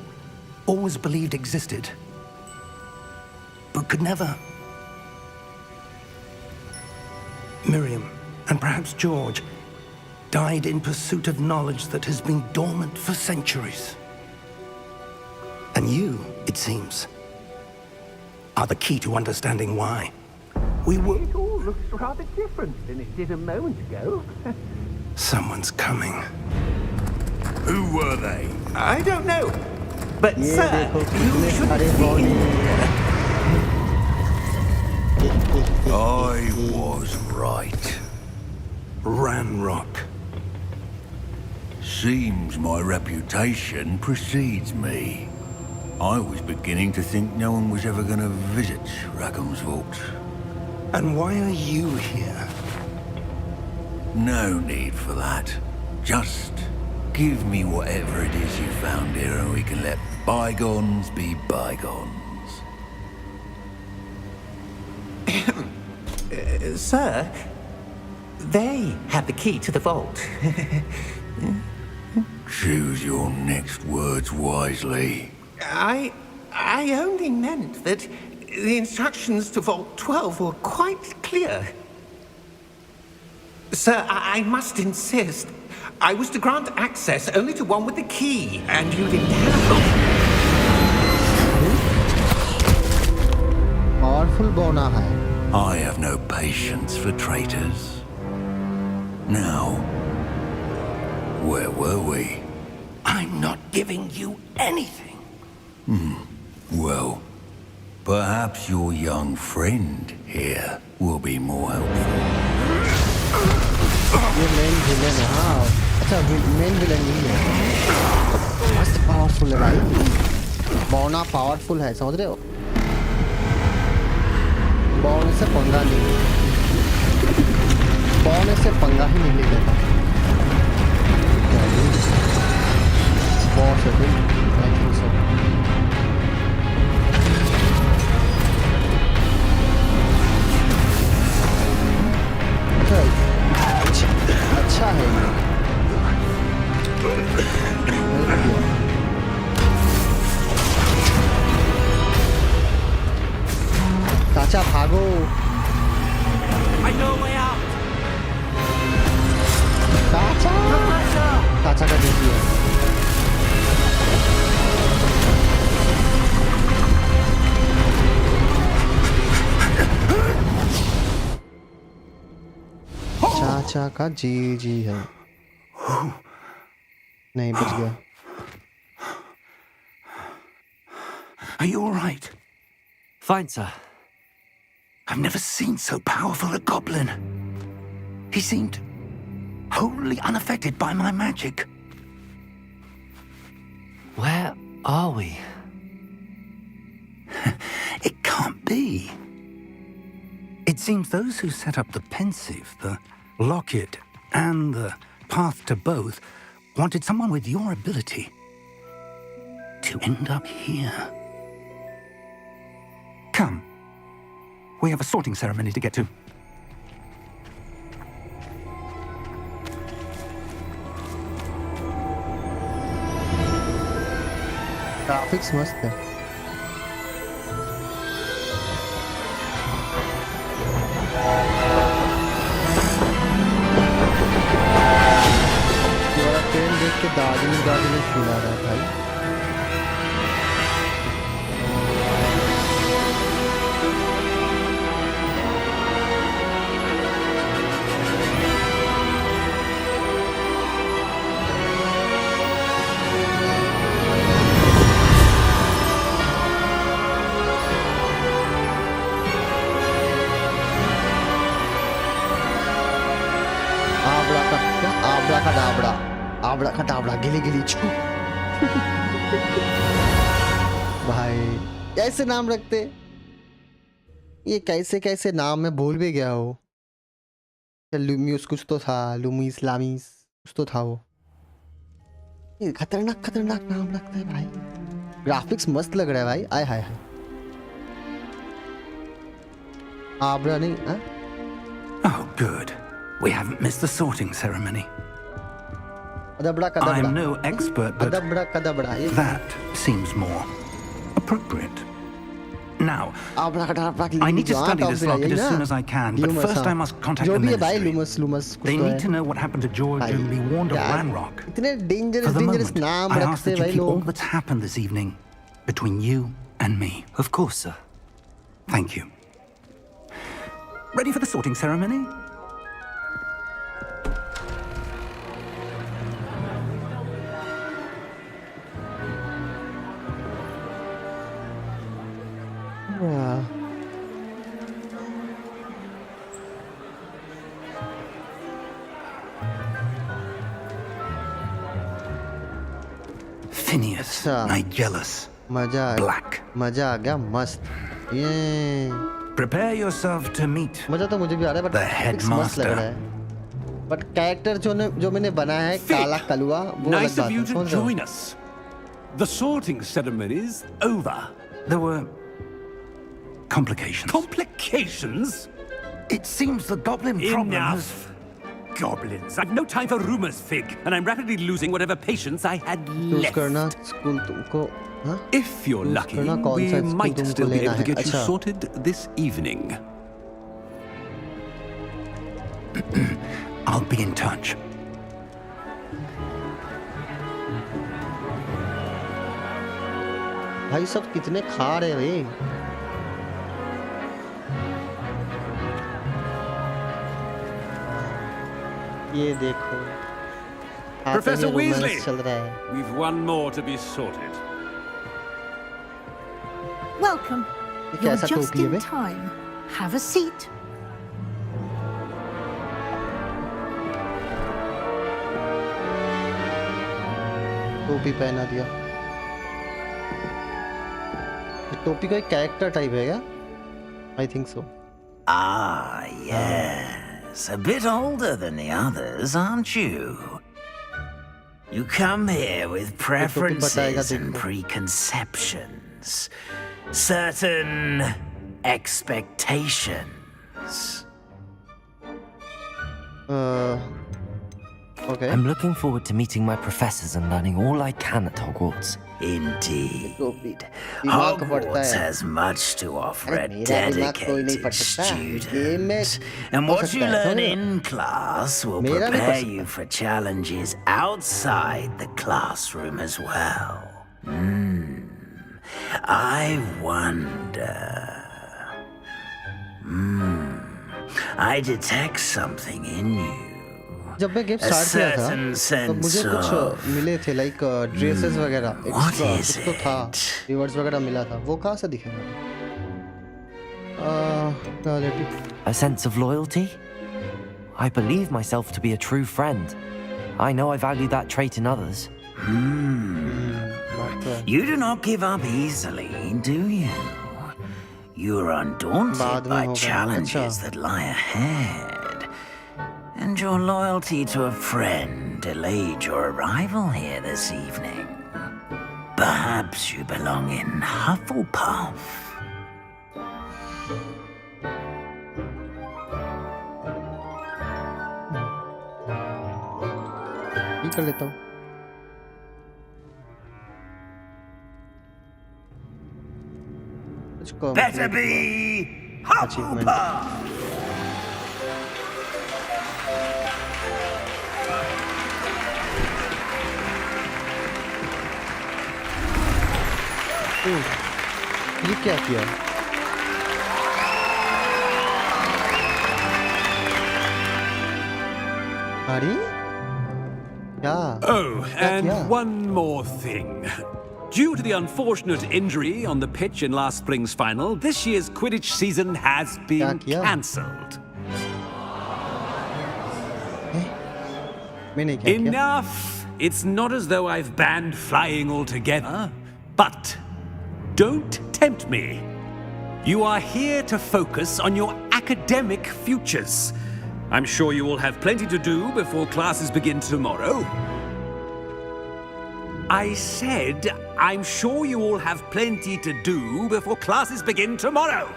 always believed existed, but could never. Miriam, and perhaps George, died in pursuit of knowledge that has been dormant for centuries. And you, it seems, are the key to understanding why. We were... It all looks rather different than it did a moment ago. Someone's coming. Who were they? I don't know. But, ये sir, देखो you कितने should सारे see body. I was right. Ranrock. Seems my reputation precedes me. I was beginning to think no one was ever going to visit Rackham's Vault. And why are you here? No need for that. Just give me whatever it is you found here and we can let bygones be bygones. Sir, they have the key to the vault. Choose your next words wisely. I only meant that the instructions to Vault 12 were quite clear. Sir, I must insist. I was to grant access only to one with the key, and you didn't have. Powerful बौना है. I have no patience for traitors. Now, where were we? I'm not giving you anything. Well, perhaps your young friend here will be more helpful. ये main villain है. हाँ. अच्छा main villain नहीं है. मस्त powerful है भाई. बौना पावरफुल है, समझ रहे हो? बौने से पंगा नहीं. बौने से पंगा ही नहीं लेता. बॉस है कोई. I think so. अच्छा है ये. चाचा भागो. I know a way out. चाचा. चाचा का ड्यूटी है. चाचा का जी जी है। नहीं बच गया। Are you all right? Fine, sir. I've never seen so powerful a goblin. He seemed wholly unaffected by my magic. Where are we? It can't be. It seems those who set up the pensive, the locket, and the path to both wanted someone with your ability to end up here. Come. We have a sorting ceremony to get to. Graphics मस्त है। ये वाला train देख के दादी में feel आ रहा है भाई। आबड़ा का दाबड़ा गिली गिली छू। भाई कैसे नाम रखते, ये कैसे कैसे नाम मैं भूल भी गया हो। लूमियस कुछ तो था, लूमिस लामिस कुछ तो था वो। ये खतरनाक खतरनाक नाम रखते हैं भाई। ग्राफिक्स मस्त लग रहा है भाई। आय हाय हाय। आबड़ा नहीं हाँ? Oh, good. We haven't missed the sorting ceremony. I'm no expert, but that seems more appropriate. Now, I need to study this locket as soon as I can, but first I must contact the ministry. They need to know what happened to George and be warned of Ranrock. For the moment, I ask that you keep all that's happened this evening between you and me. Of course, sir. Thank you. Ready for the sorting ceremony? Phineas, Nigellus, Black. मजा आ गया मस्त। ये Prepare yourself to meet मजा तो मुझे भी आ रहा है, the headmaster. बट कैरेक्टर जो मैंने बनाया है काला कलुआ वो Nice अलग of you बात है। to समझ रहे हो? join us. The sorting ceremony's over. There were complications. Complications? It seems the goblin problem has... Enough. Goblins. I've no time for rumors, Fig, and I'm rapidly losing whatever patience I had choose left. करना school तुमको हाँ? If you're lucky, करना कौन we सा school might तुमको still be लेना able to है। get you अच्छा sorted this evening. I'll be in touch. भाई सब कितने खा रहे भाई। ये देखो Professor Weasley, चल रहा है। we've one more to be sorted. Welcome. ये You're कैसा just टोपी है in bay? time. Have a seat. टोपी पहना दिया। टोपी का एक कैरेक्टर टाइप है क्या? I think so. Ah, yes. A bit older than the others, aren't you? You come here with preferences and preconceptions. Certain expectations. Okay. I'm looking forward to meeting my professors and learning all I can at Hogwarts. Indeed. Hogwarts has much to offer a dedicated student. And what you learn in class will prepare you for challenges outside the classroom as well. I wonder... I detect something in you. जब मैं game start किया था तो मुझे कुछ मिले थे like dresses वगैरह एक्स्ट्रा कुछ तो था रिवर्स वगैरह मिला था वो कहाँ से दिखेगा A sense of loyalty? I believe myself to be a true friend. I know I value that trait in others. You do not give up easily, do you? You are undaunted by challenges that lie ahead. And your loyalty to a friend delayed your arrival here this evening. Perhaps you belong in Hufflepuff. कर लेता हूँ Better be Hufflepuff. ये क्या किया अरे Oh, and one more thing. Due to the unfortunate injury on the pitch in last spring's final, this year's Quidditch season has been cancelled. Enough! It's not as though I've banned flying altogether. But don't tempt me. You are here to focus on your academic futures. I'm sure you will have plenty to do before classes begin tomorrow. I said, I'm sure you all have plenty to do before classes begin tomorrow.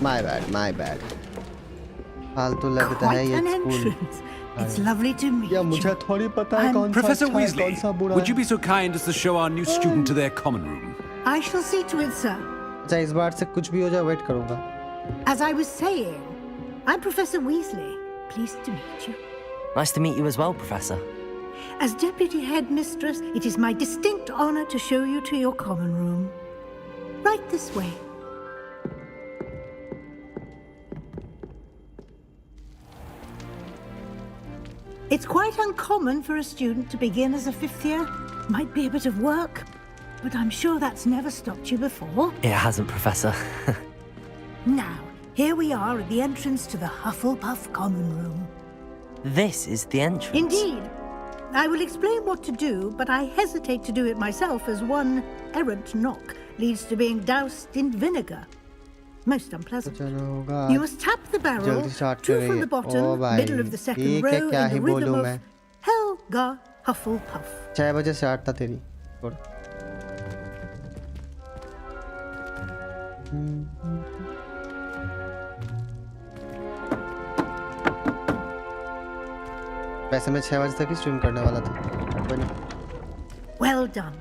My bad. फालतू लगता है ये school It's lovely to meet you. मुझे थोड़ी पता है कौन सा Professor अच्छा है, Weasley, कौन सा बुरा would you है be so kind as to show our new student to their common room? I shall see to it, sir. अच्छा इस बार से कुछ भी हो जाए वेट करूंगा As I was saying, I'm Professor Weasley. Pleased to meet you. Nice to meet you as well, Professor. As Deputy Headmistress, it is my distinct honor to show you to your common room. Right this way. It's quite uncommon for a student to begin as a fifth year. Might be a bit of work, but I'm sure that's never stopped you before. It hasn't, Professor. Now, here we are at the entrance to the Hufflepuff Common Room. This is the entrance. Indeed. I will explain what to do, but I hesitate to do it myself as one errant knock leads to being doused in vinegar. Most unpleasant. You must tap the barrel, two from the bottom, middle of the second row, in the rhythm of Helga Hufflepuff. 6 बजे start था तेरी वैसे मैं 6 बजे तक ही stream करने वाला था Well done.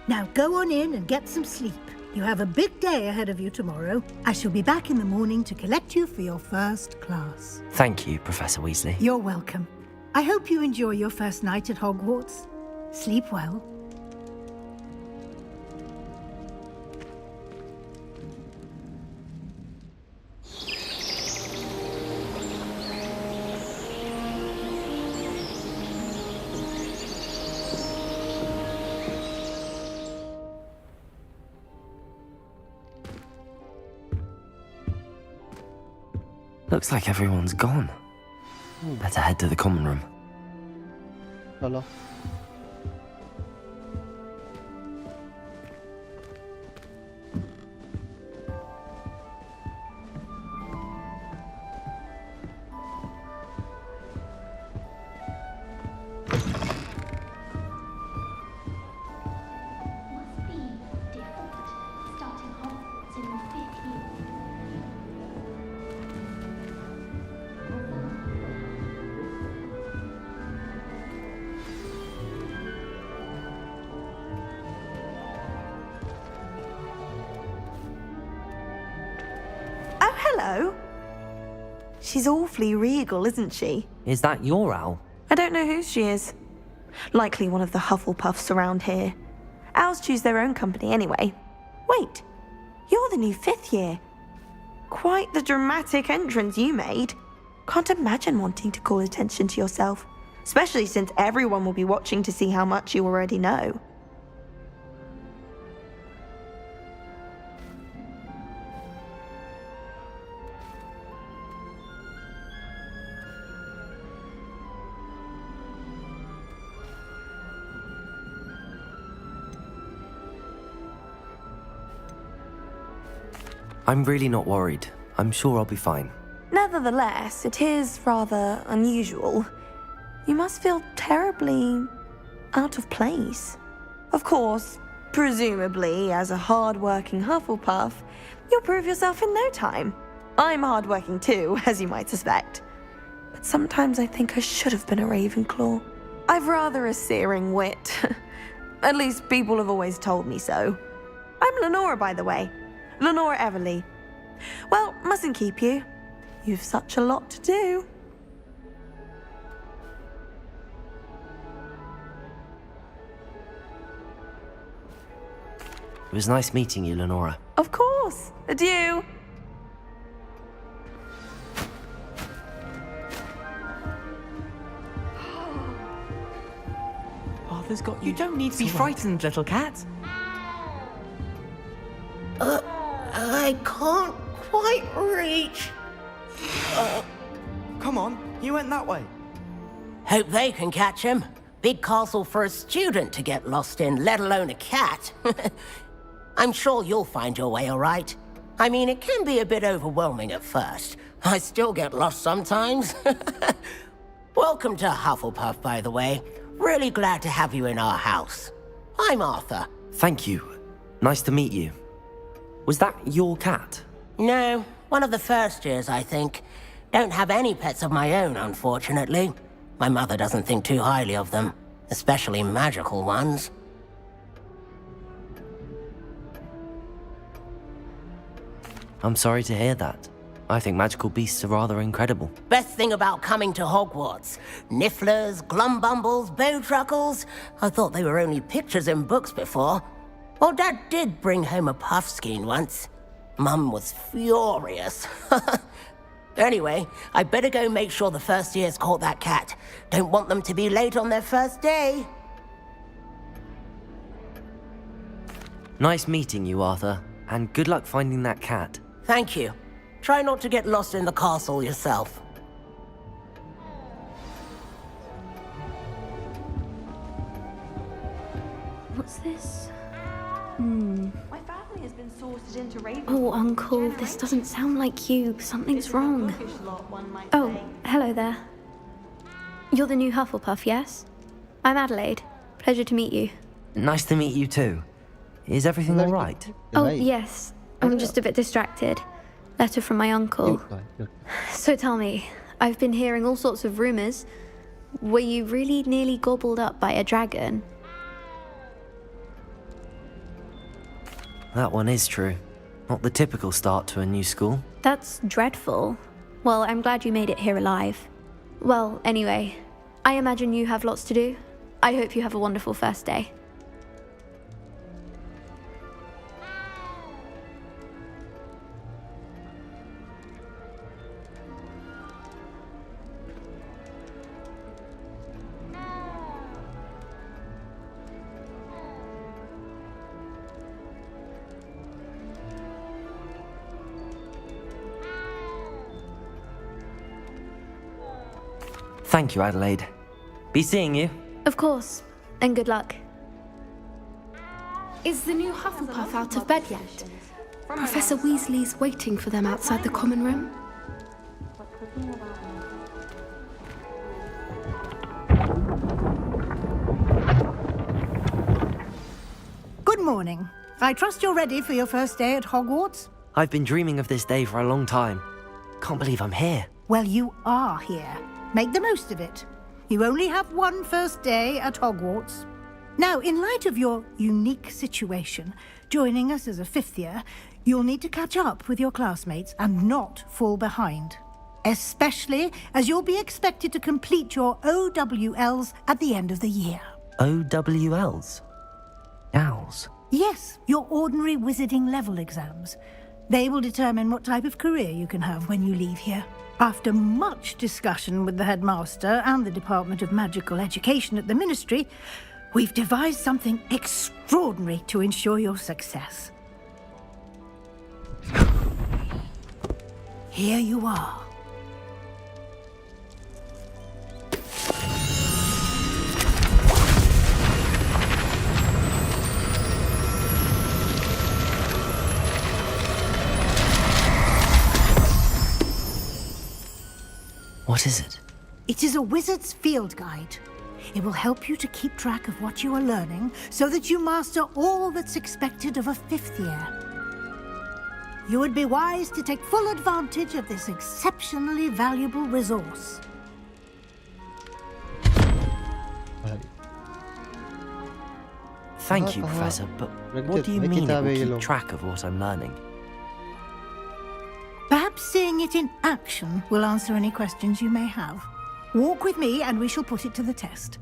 Now go on in and get some sleep. You have a big day ahead of you tomorrow. I shall be back in the morning to collect you for your first class. Thank you, Professor Weasley. You're welcome. I hope you enjoy your first night at Hogwarts. Sleep well. Looks like everyone's gone. Better head to the common room. Hello. Hello. She's awfully regal, isn't she? Is that your owl? I don't know who she is. Likely one of the Hufflepuffs around here. Owls choose their own company anyway. Wait, you're the new 5th year. Quite the dramatic entrance you made. Can't imagine wanting to call attention to yourself, especially since everyone will be watching to see how much you already know. I'm really not worried. I'm sure I'll be fine. Nevertheless, it is rather unusual. You must feel terribly out of place. Of course, presumably, as a hard-working Hufflepuff, you'll prove yourself in no time. I'm hard-working too, as you might suspect. But sometimes I think I should have been a Ravenclaw. I've rather a searing wit. At least people have always told me so. I'm Lenora, by the way. Lenora Everly. Well, mustn't keep you. You've such a lot to do. It was nice meeting you, Lenora. Of course. Adieu. Arthur's got you. You don't need to be frightened, little cat. I can't quite reach. Come on, you went that way. Hope they can catch him. Big castle for a student to get lost in, let alone a cat. I'm sure you'll find your way all right. I mean, it can be a bit overwhelming at first. I still get lost sometimes. Welcome to Hufflepuff, by the way. Really glad to have you in our house. I'm Arthur. Thank you. Nice to meet you. Was that your cat? No, one of the first years, I think. Don't have any pets of my own, unfortunately. My mother doesn't think too highly of them, especially magical ones. I'm sorry to hear that. I think magical beasts are rather incredible. Best thing about coming to Hogwarts. Nifflers, glumbumbles, bowtruckles. I thought they were only pictures in books before. Well, Dad did bring home a puffskein once. Mum was furious. Anyway, I better go make sure the first years caught that cat. Don't want them to be late on their first day. Nice meeting you, Arthur. And good luck finding that cat. Thank you. Try not to get lost in the castle yourself. What's this? My family has been sorted into Ravenclaw. Oh, Uncle, this doesn't sound like you. Something's wrong. Oh, hello there. You're the new Hufflepuff, yes? I'm Adelaide. Pleasure to meet you. Nice to meet you too. Is everything all right? Oh, yes. I'm just a bit distracted. Letter from my uncle. So tell me, I've been hearing all sorts of rumors. Were you really nearly gobbled up by a dragon? That one is true. Not the typical start to a new school. That's dreadful. Well, I'm glad you made it here alive. Well, anyway, I imagine you have lots to do. I hope you have a wonderful first day. Thank you, Adelaide. Be seeing you. Of course, and good luck. Is the new Hufflepuff out of bed yet? Professor Weasley's waiting for them outside the common room. Good morning. I trust you're ready for your first day at Hogwarts? I've been dreaming of this day for a long time. Can't believe I'm here. Well, you are here. Make the most of it. You only have one first day at Hogwarts. Now, in light of your unique situation, joining us as a fifth year, you'll need to catch up with your classmates and not fall behind. Especially as you'll be expected to complete your OWLs at the end of the year. OWLs? Owls? Yes, your ordinary wizarding level exams. They will determine what type of career you can have when you leave here. After much discussion with the headmaster and the Department of Magical Education at the Ministry, we've devised something extraordinary to ensure your success. Here you are. What is it? It is a wizard's field guide. It will help you to keep track of what you are learning so that you master all that's expected of a 5th year. You would be wise to take full advantage of this exceptionally valuable resource. Thank you, Professor, but what do you mean it will keep track of what I'm learning? Perhaps seeing it in action will answer any questions you may have. Walk with me and we shall put it to the test.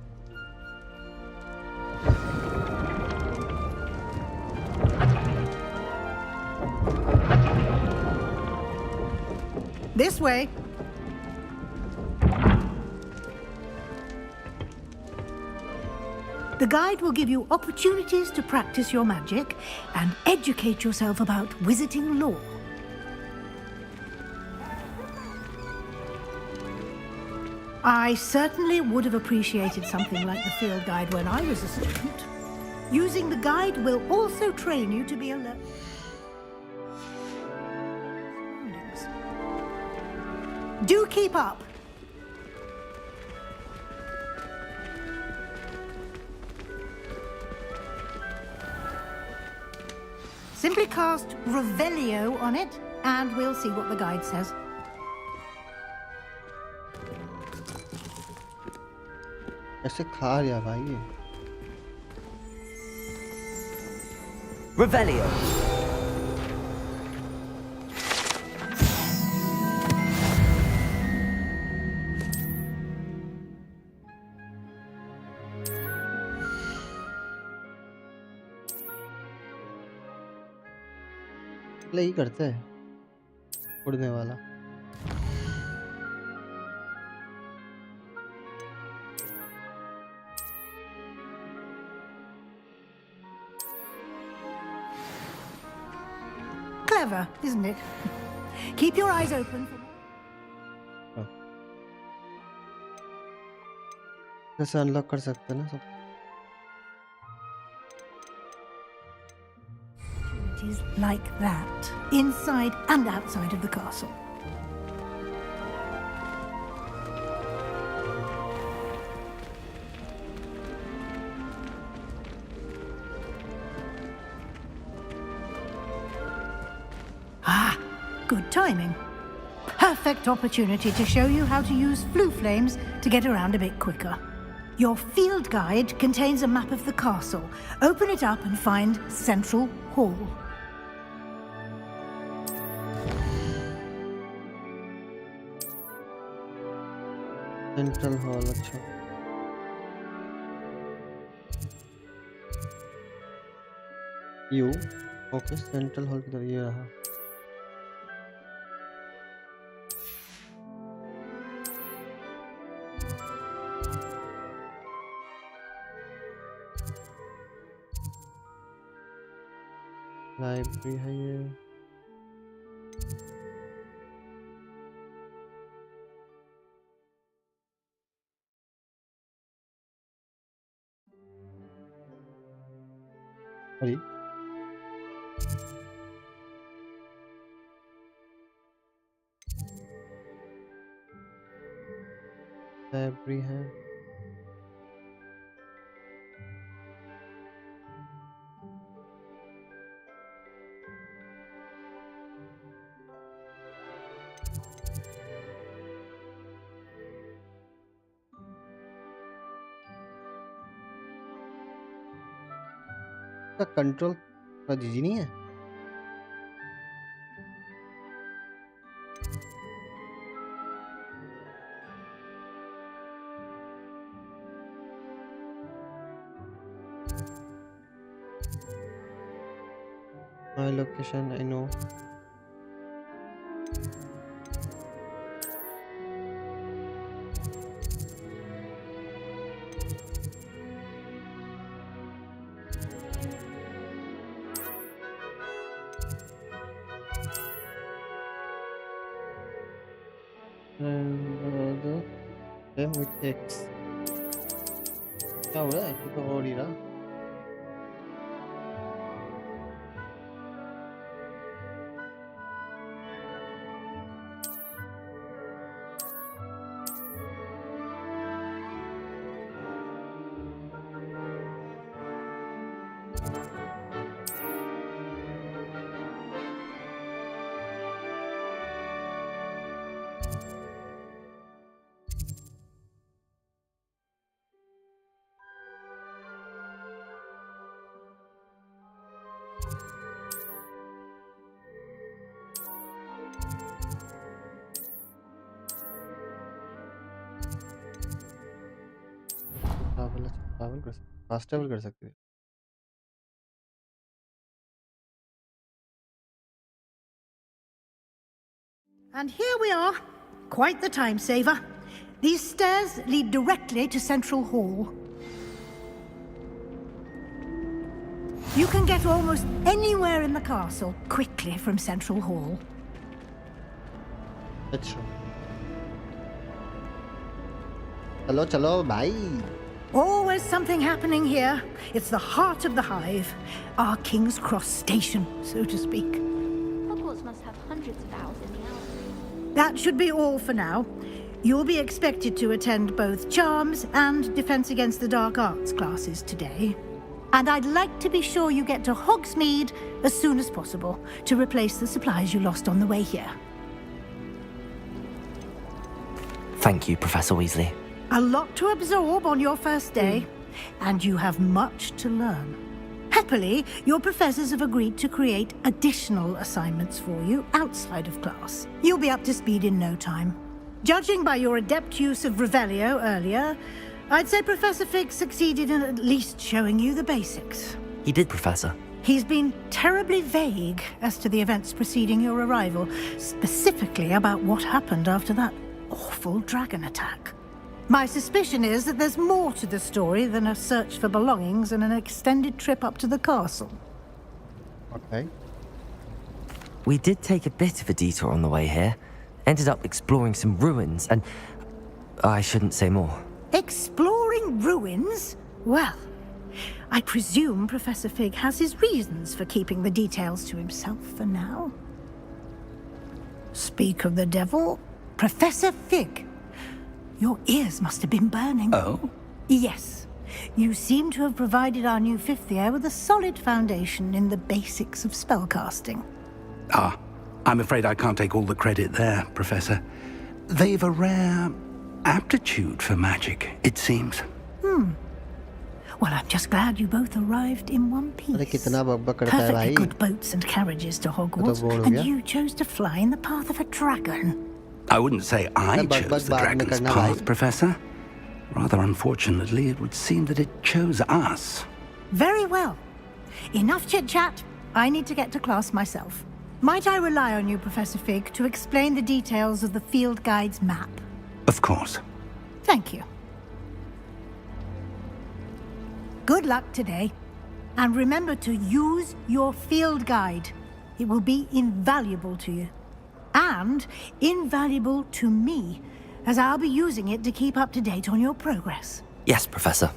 This way. The guide will give you opportunities to practice your magic and educate yourself about wizarding lore. I certainly would have appreciated something like the field guide when I was a student. Using the guide will also train you to be alert. Do keep up. Simply cast Revelio on it, and we'll see what the guide says. ऐसे खा रहा भाई ये Revelio. Play ही करते हैं उड़ने वाला Clever, isn't it? Keep your eyes open. जैसे अनलॉक कर सकते हैं ना सब Like that, inside and outside of the castle. Ah, good timing. Perfect opportunity to show you how to use flue flames to get around a bit quicker. Your field guide contains a map of the castle. Open it up and find Central Hall. Central hall अच्छा you okay central hall की तरफ ये रहा library है ये अरे library है का कंट्रोल का जी नहीं है my location I know And the same with X. क्या हो रहा है? ये तो हो नहीं रहा. फास्ट ट्रैवल कर सकते हैं. And here we are. Quite the time saver. These stairs lead directly to Central Hall. You can get almost anywhere in the castle quickly from Central Hall. अच्छा. चलो चलो भाई. Always something happening here. It's the heart of the hive. Our King's Cross station, so to speak. Hogwarts must have hundreds of owls in the hour. That should be all for now. You'll be expected to attend both Charms and Defense Against the Dark Arts classes today. And I'd like to be sure you get to Hogsmeade as soon as possible to replace the supplies you lost on the way here. Thank you, Professor Weasley. A lot to absorb on your first day, and you have much to learn. Happily, your professors have agreed to create additional assignments for you outside of class. You'll be up to speed in no time. Judging by your adept use of Revelio earlier, I'd say Professor Fig succeeded in at least showing you the basics. He did, Professor. He's been terribly vague as to the events preceding your arrival, specifically about what happened after that awful dragon attack. My suspicion is that there's more to the story than a search for belongings and an extended trip up to the castle. Okay. We did take a bit of a detour on the way here. Ended up exploring some ruins and... I shouldn't say more. Exploring ruins? Well, I presume Professor Fig has his reasons for keeping the details to himself for now. Speak of the devil, Professor Fig. Your ears must have been burning. Oh? Yes. You seem to have provided our new fifth year with a solid foundation in the basics of spellcasting. Ah, I'm afraid I can't take all the credit there, Professor. They've a rare aptitude for magic, it seems. Well, I'm just glad you both arrived in one piece. Perfectly good boats and carriages to Hogwarts, and you chose to fly in the path of a dragon. I wouldn't say I chose the dragon's path, Professor. Rather unfortunately, it would seem that it chose us. Very well. Enough chit-chat. I need to get to class myself. Might I rely on you, Professor Fig, to explain the details of the field guide's map? Of course. Thank you. Good luck today. And remember to use your field guide. It will be invaluable to you. And invaluable to me, as I'll be using it to keep up to date on your progress. Yes, Professor.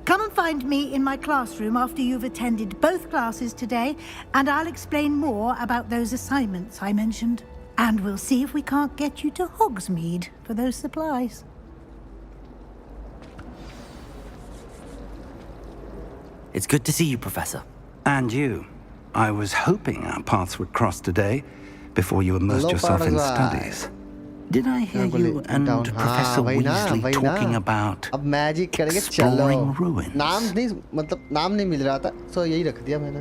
Come and find me in my classroom after you've attended both classes today, and I'll explain more about those assignments I mentioned. And we'll see if we can't get you to Hogsmeade for those supplies. It's good to see you, Professor. And you. I was hoping our paths would cross today, before you immersed yourself in studies. Did I hear you and Professor Weasley talking about exploring ruins? नाम नहीं मतलब नाम नहीं मिल रहा था, so यही रख दिया मैंने.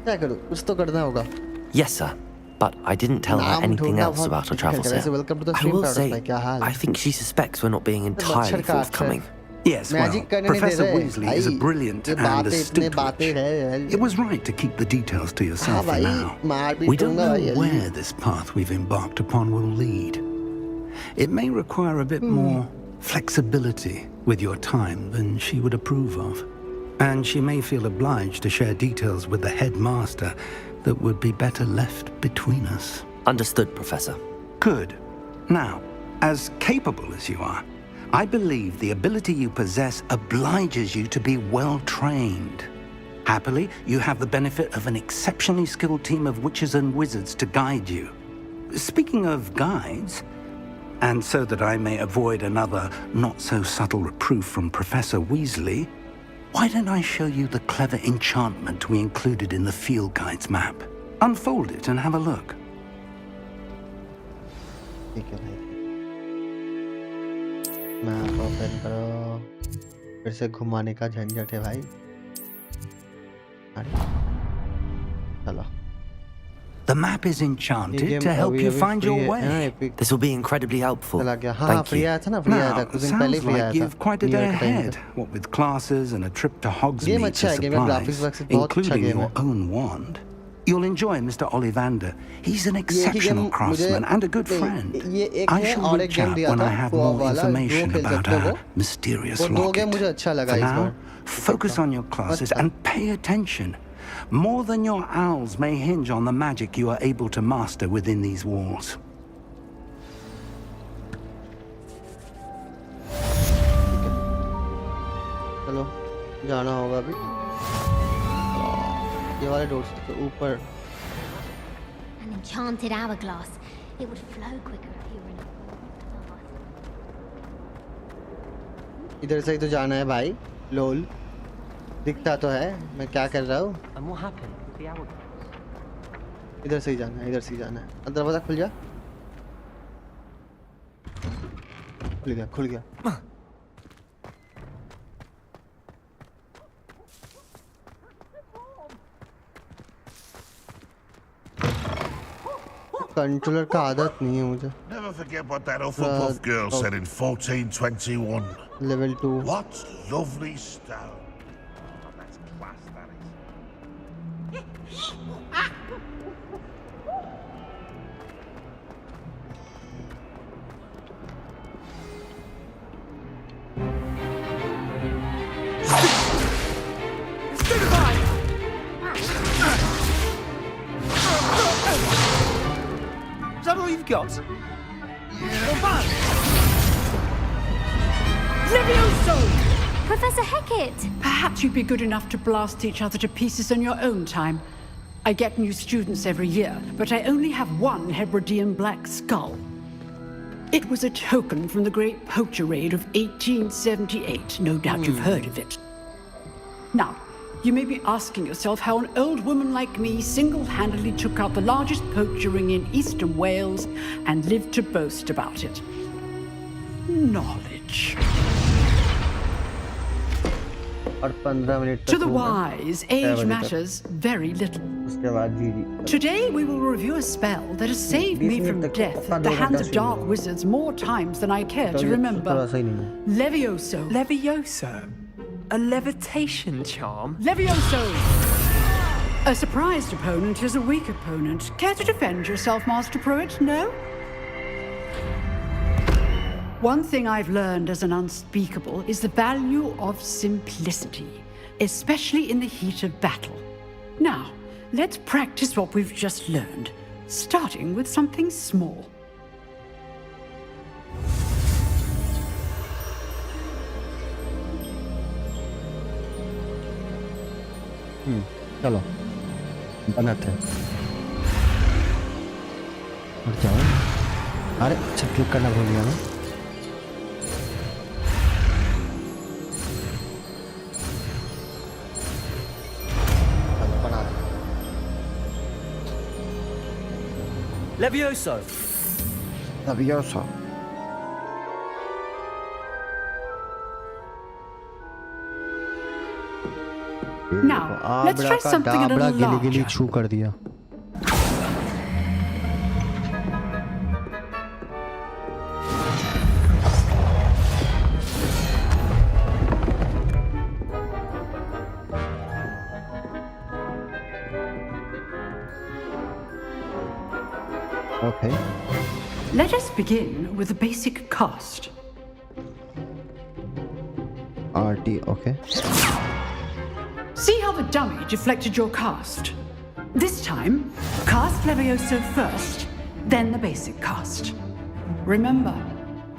क्या करूँ? कुछ तो करना होगा. Yes, sir. But I didn't tell her anything else about our travels here. I will say, I think she suspects we're not being entirely forthcoming. Yes, well, Professor Weasley is a brilliant and astute witch. It was right to keep the details to yourself for now. We don't know where this path we've embarked upon will lead. It may require a bit more flexibility with your time than she would approve of. And she may feel obliged to share details with the headmaster that would be better left between us. Understood, Professor. Good. Now, As capable as you are, I believe the ability you possess obliges you to be well trained. Happily, you have the benefit of an exceptionally skilled team of witches and wizards to guide you. Speaking of guides, and so that I may avoid another not-so-subtle reproof from Professor Weasley, why don't I show you the clever enchantment we included in the field guide's map? Unfold it and have a look. ठीक है भाई, map open करो, फिर से घुमाने का झंझट है भाई। अरे चलो। The map is enchanted to help you find your way. This will be incredibly helpful. चला गया। हाँ Thank free you. आया था ना, free आया था Now, कुछ दिन पहले sounds free आया like था। you've quite a New day Year के time ahead, पे। what with classes and a trip to Game Hogsmeade अच्छा for है, game में graphics supplies, बहुत अच्छा including game your है। own wand. You'll enjoy Mr. Ollivander. He's an ये एक ही exceptional game craftsman मुझे and a good नहीं, friend. ये एक I है shall और एक reach game out दिया when था I have वो more वाला, दो information खेल about सकते हो our वो। mysterious वो दो game locket. मुझे अच्छा लगा For इस now, bar. focus on your classes and pay attention. More than your owls may hinge on the magic you are able to master within these walls. चलो जाना होगा अभी। ये वाले डोर से ऊपर। An enchanted hourglass. It would flow quicker if you were in a glass. इधर से ही तो जाना है भाई। लोल दिखता तो है मैं क्या कर रहा हूँ। And what happened with the hourglass? इधर से ही जाना है, इधर से ही जाना है। दरवाजा खुल जा। खुल गया, खुल गया। कंट्रोलर का आदत नहीं है मुझे। Never forget what that Hufflepuff girl said in 1421. Level 2. What lovely stone. That's class, that is. Is that all you've got? Levioso! Professor Hecat! Perhaps you'd be good enough to blast each other to pieces on your own time. I get new students every year, but I only have one Hebridean black skull. It was a token from the Great Poacher Raid of 1878. No doubt you've heard of it. Now, you may be asking yourself how an old woman like me single-handedly took out the largest poacher ring in eastern Wales and lived to boast about it. Knowledge. To the wise, age matters very little. Today we will review a spell that has saved me from death at the hands of dark wizards more times than I care to remember. Levioso. Levioso? A levitation charm? Levioso! A surprised opponent is a weak opponent. Care to defend yourself, Master Pruitt? No? One thing I've learned as an unspeakable is the value of simplicity, especially in the heat of battle. Now, let's practice what we've just learned, starting with something small. चलो बनाते हैं। और जाओ। अरे अच्छा click करना भूल गया ना। चलो बना दे। Levioso! Levioso. Now, let's try something a little larger. छू कर दिया। Okay. Let us begin with the basic cast. RT, okay. See how the dummy deflected your cast? This time, cast Levioso first, then the basic cast. Remember,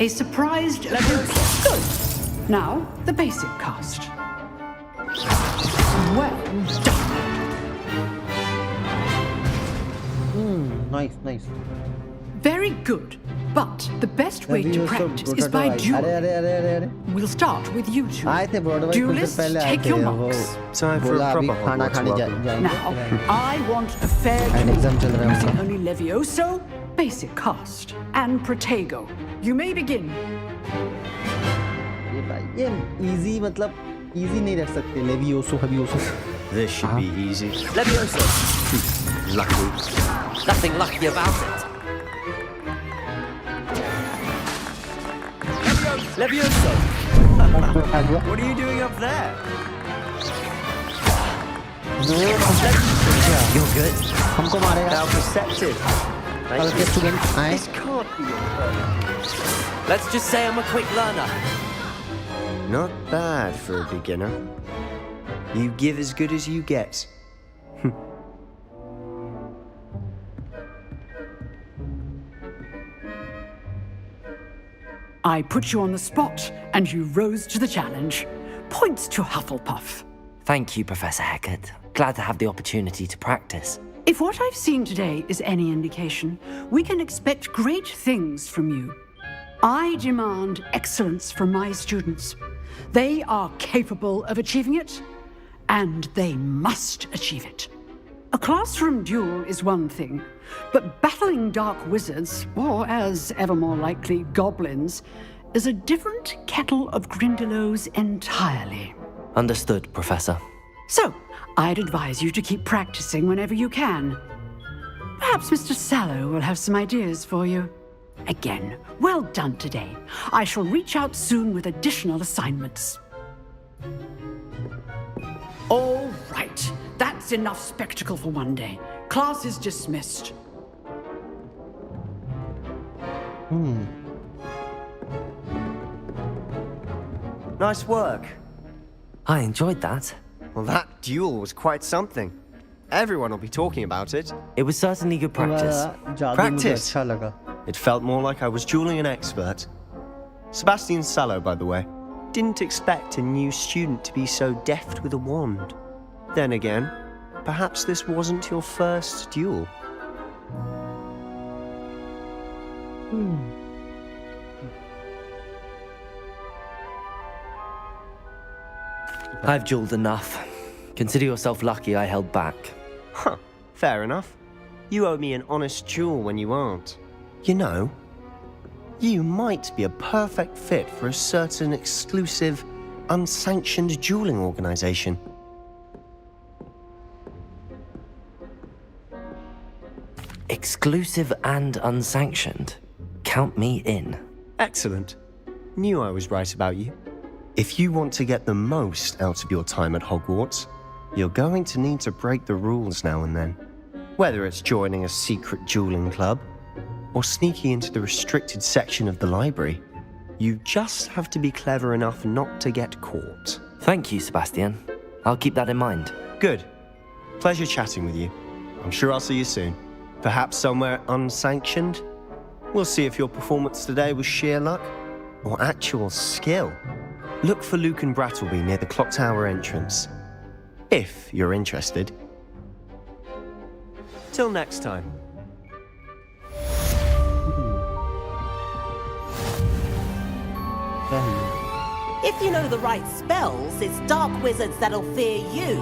A surprised Leviosa. Good. Now, the basic cast. Well done. Nice. Very good. But the best way to practice is by duel. We'll start with you two. Duelists, take your marks. Time for a proper Hogwarts. Now, I want a fair duel using only Levioso, basic cast, and Protego. You may begin. ये easy मतलब easy नहीं रख सकते Levioso. This should be easy. Levioso. Lucky. Nothing lucky about it. Levioso. What are you doing up there? You're good. हमको मारेगा. Now perceptive. कल के student आए. This can't be your fault. Let's just say I'm a quick learner. Not bad for a beginner. You give as good as you get. I put you on the spot, and you rose to the challenge. Points to Hufflepuff. Thank you, Professor Hecat. Glad to have the opportunity to practice. If what I've seen today is any indication, we can expect great things from you. I demand excellence from my students. They are capable of achieving it, and they must achieve it. A classroom duel is one thing, but battling dark wizards, or as ever more likely, goblins, is a different kettle of Grindylows entirely. Understood, Professor. So, I'd advise you to keep practicing whenever you can. Perhaps Mr. Sallow will have some ideas for you. Again, well done today. I shall reach out soon with additional assignments. All right. That's enough spectacle for one day. Class is dismissed. Nice work. I enjoyed that. Well, that duel was quite something. Everyone will be talking about it. It was certainly good practice. Practice? It felt more like I was dueling an expert. Sebastian Sallow, by the way. Didn't expect a new student to be so deft with a wand. Then again, perhaps this wasn't your first duel. I've dueled enough. Consider yourself lucky I held back. Huh, fair enough. You owe me an honest duel when you aren't. You know, you might be a perfect fit for a certain exclusive, unsanctioned dueling organization. Exclusive and unsanctioned. Count me in. Excellent. Knew I was right about you. If you want to get the most out of your time at Hogwarts, you're going to need to break the rules now and then. Whether it's joining a secret dueling club, or sneaking into the restricted section of the library, you just have to be clever enough not to get caught. Thank you, Sebastian. I'll keep that in mind. Good. Pleasure chatting with you. I'm sure I'll see you soon. Perhaps somewhere unsanctioned? We'll see if your performance today was sheer luck or actual skill. Look for Luke and Brattleby near the clock tower entrance, if you're interested. Till next time. If you know the right spells, it's dark wizards that'll fear you,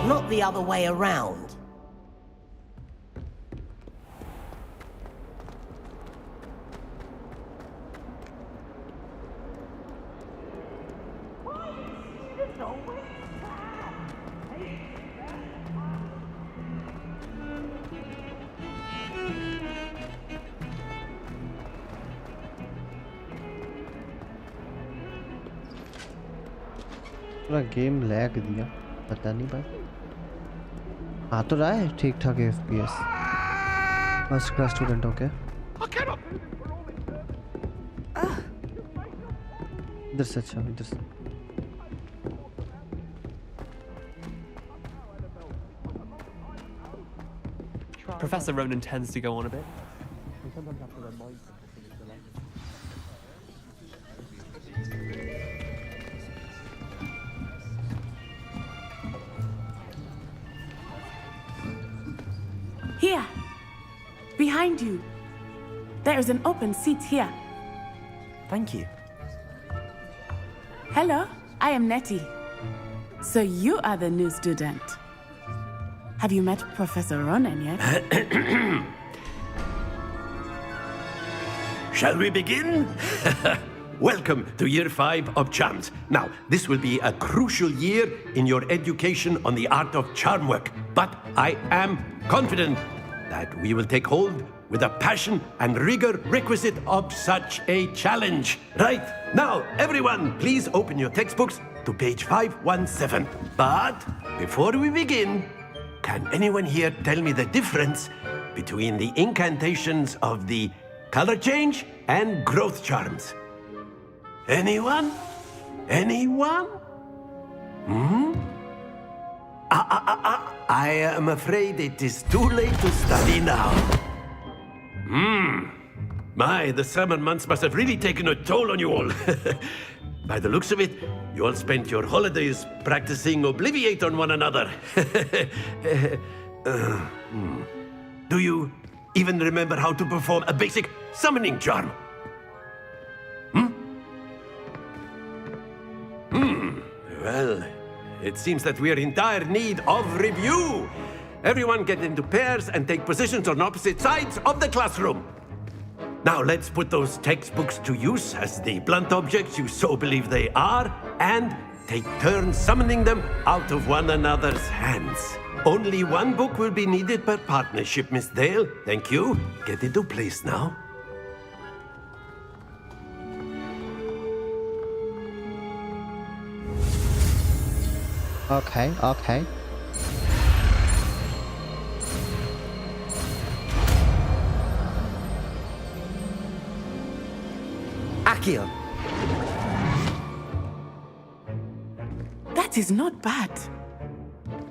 not the other way around. पूरा game lag दिया, पता नहीं भाई। आ तो रहा है ठीक ठाक FPS। फर्स्ट क्लास स्टूडेंट हो क्या? इधर से अच्छा, इधर से। Professor Ronan tends to go on a bit. behind you. There is an open seat here. Thank you. Hello, I am Nettie. So you are the new student. Have you met Professor Ronan yet? Shall we begin? Welcome to Year 5 of Charms. Now, this will be a crucial year in your education on the art of charm work. But I am confident that we will take hold with the passion and rigor requisite of such a challenge. Right, now, everyone, please open your textbooks to page 517. But before we begin, can anyone here tell me the difference between the incantations of the color change and growth charms? Anyone? Anyone? I am afraid it is too late to study now. My, the summer months must have really taken a toll on you all. By the looks of it, you all spent your holidays practicing Obliviate on one another. Do you even remember how to perform a basic summoning charm? Well, it seems that we are in dire need of review. Everyone get into pairs and take positions on opposite sides of the classroom. Now let's put those textbooks to use as the blunt objects you so believe they are, and take turns summoning them out of one another's hands. Only one book will be needed per partnership, Miss Dale. Thank you. Get into place now. Okay. Accio. That is not bad.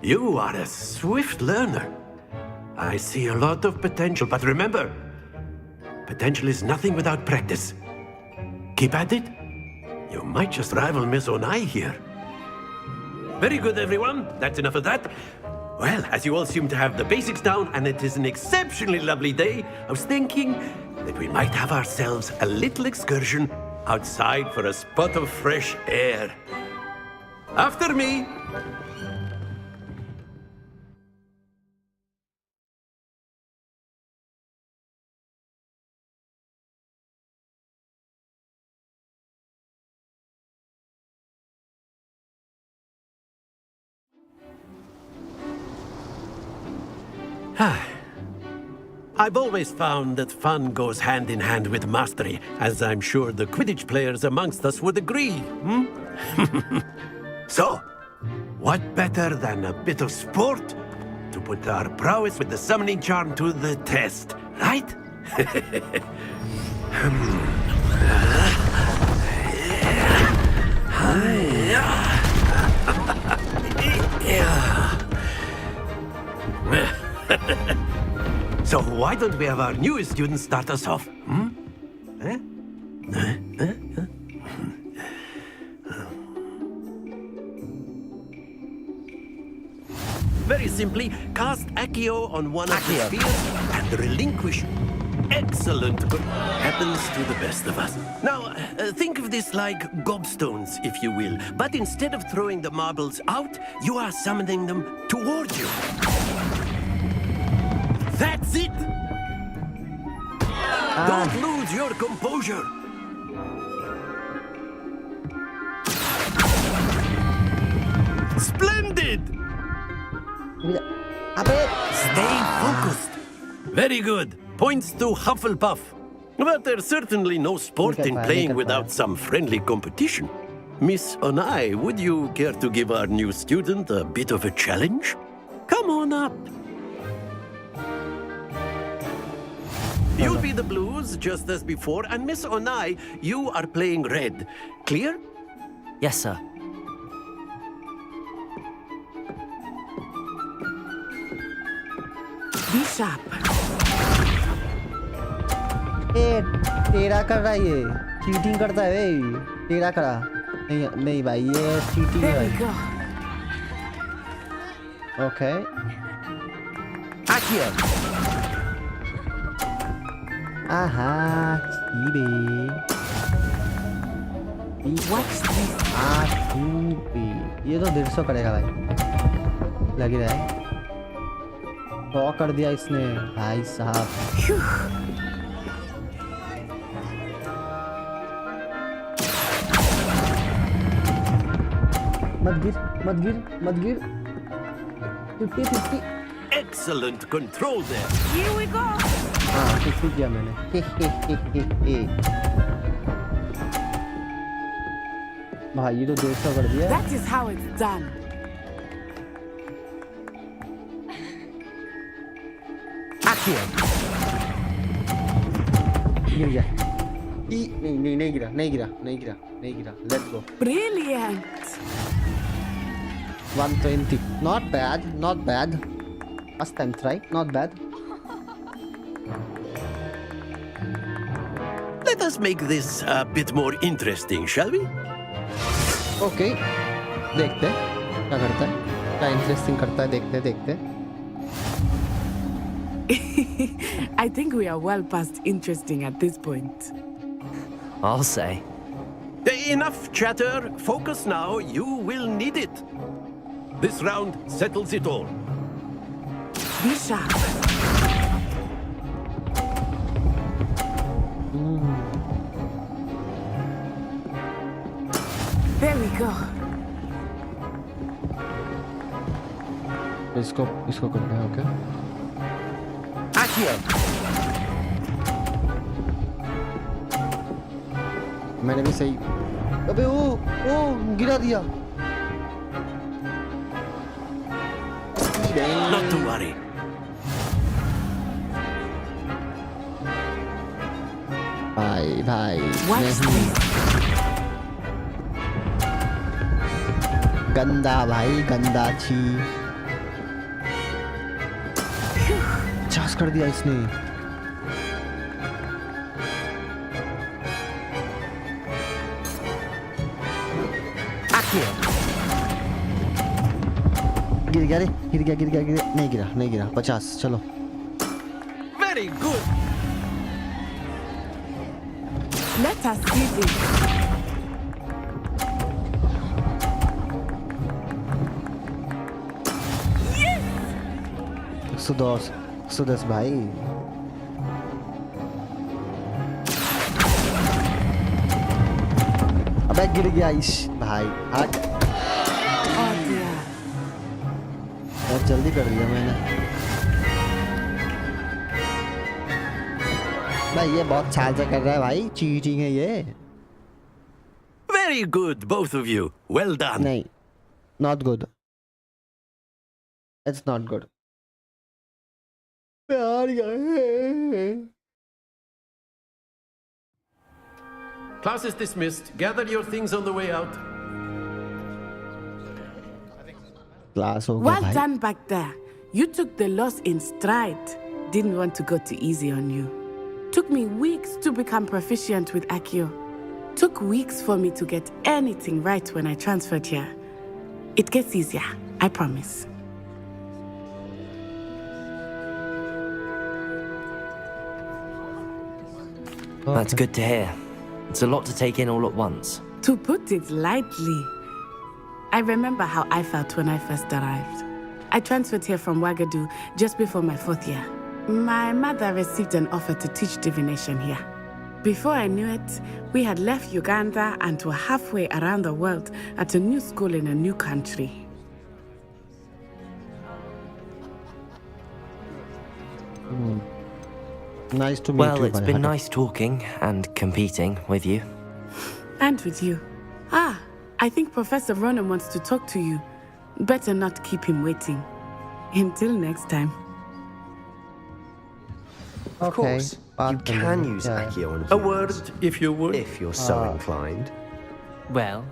You are a swift learner. I see a lot of potential, but remember, potential is nothing without practice. Keep at it. You might just rival Miss Onai here. Very good, everyone. That's enough of that. Well, as you all seem to have the basics down, and it is an exceptionally lovely day, I was thinking that we might have ourselves a little excursion outside for a spot of fresh air. After me. I've always found that fun goes hand in hand with mastery, as I'm sure the Quidditch players amongst us would agree. So, what better than a bit of sport to put our prowess with the summoning charm to the test, right? So why don't we have our newest student start us off? Very simply, cast Accio on one of the spheres and relinquish. Excellent. Happens to the best of us. Now, think of this like gobstones, if you will. But instead of throwing the marbles out, you are summoning them towards you. That's it! Don't lose your composure. Splendid! Stay focused. Very good. Points to Hufflepuff. But there's certainly no sport in playing without some friendly competition. Miss Onai, would you care to give our new student a bit of a challenge? Come on up. You'll be the blues, just as before, and Miss Onai, you are playing red. Clear? Yes, sir. Be sharp. टेढ़ा कर रहा है ये, cheating करता है भाई, टेढ़ा करा नहीं भाई, ये चीटिंग है भाई। Okay, Accio. आहा बे ये तो 150 करेगा भाई, लग ही रहा है। 100 कर दिया इसने भाई साहब। मत गिर मत गिर मत गिर। 50-50। Excellent control there. Here we go. हाँ 50 किया मैंने। भाई ये तो 150 कर दिया। That is how it's done. गिर गया। नहीं गिरा नहीं गिरा नहीं गिरा नहीं गिरा। Let's go. Brilliant. 120. Not bad, not bad. First time try, not bad. Let us make this a bit more interesting, shall we? Okay. देखते हैं क्या करता है, क्या इंटरेस्टिंग करता है, देखते देखते। I think we are well past interesting at this point. I'll say. Enough chatter. Focus now. You will need it. This round settles it all. Be sharp. There we go. इसको करना है। Okay मैंने भी सही। अबे ओ गिरा दिया। Not to worry. भाई नहीं गंदा भाई गंदा छी। 50 कर दिया इसने। गिर गया नहीं गिरा 50। चलो Very good. Let us see this. 110 भाई। अबे गिर गया इश भाई। हट। बहुत जल्दी कर दिया मैंने भाई। ये बहुत साल से कर रहा है भाई, चीटिंग है ये। Very good, both of you. Well done. नहीं, not good. It's not good. Class is dismissed. Gather your things on the way out. Class हो गया Well भाई। done back there. You took the loss in stride. Didn't want to go too easy on you. Took me weeks to become proficient with Accio. Took weeks for me to get anything right when I transferred here. It gets easier, I promise. That's good to hear. It's a lot to take in all at once. To put it lightly, I remember how I felt when I first arrived. I transferred here from Wagadu just before my 4th year. My mother received an offer to teach divination here. Before I knew it, we had left Uganda and were halfway around the world at a new school in a new country. Nice to meet you. Well, it's been nice talking and competing with you. And with you. Ah, I think Professor Ronan wants to talk to you. Better not keep him waiting. Until next time. Of course, you can use Accio on A word, if you would. if you're so inclined. Well,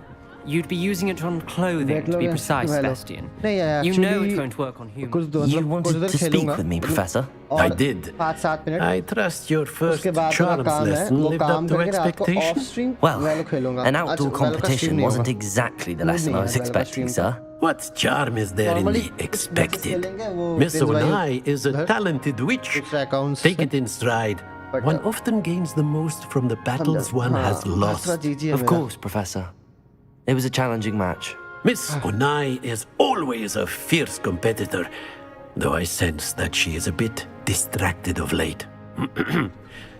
you'd be using it on clothing, to be precise, Sebastian. You know it won't work on humans. You wanted to speak with me, Professor? I did. 5-7 minute. I trust your first उसके बाद मेरा charms काम है lesson वो lived काम up to करके रात को expectation. off stream Well, वैलो खेलूंगा। an outdoor आज वैलो का stream competition नहीं wasn't होगा। exactly the Mood lesson नहीं I was है वैलो का expecting, stream का। sir. What charm is there in Normally, the कुछ matches expected? खेलेंगे, वो Miss Prince भाई Onai is a उधर talented witch. दूसरे accounts Take से it in stride. One often gains the most from the battles one has lost. Of course, Professor. It was a challenging match. Miss Onai is always a fierce competitor, though I sense that she is a bit distracted of late.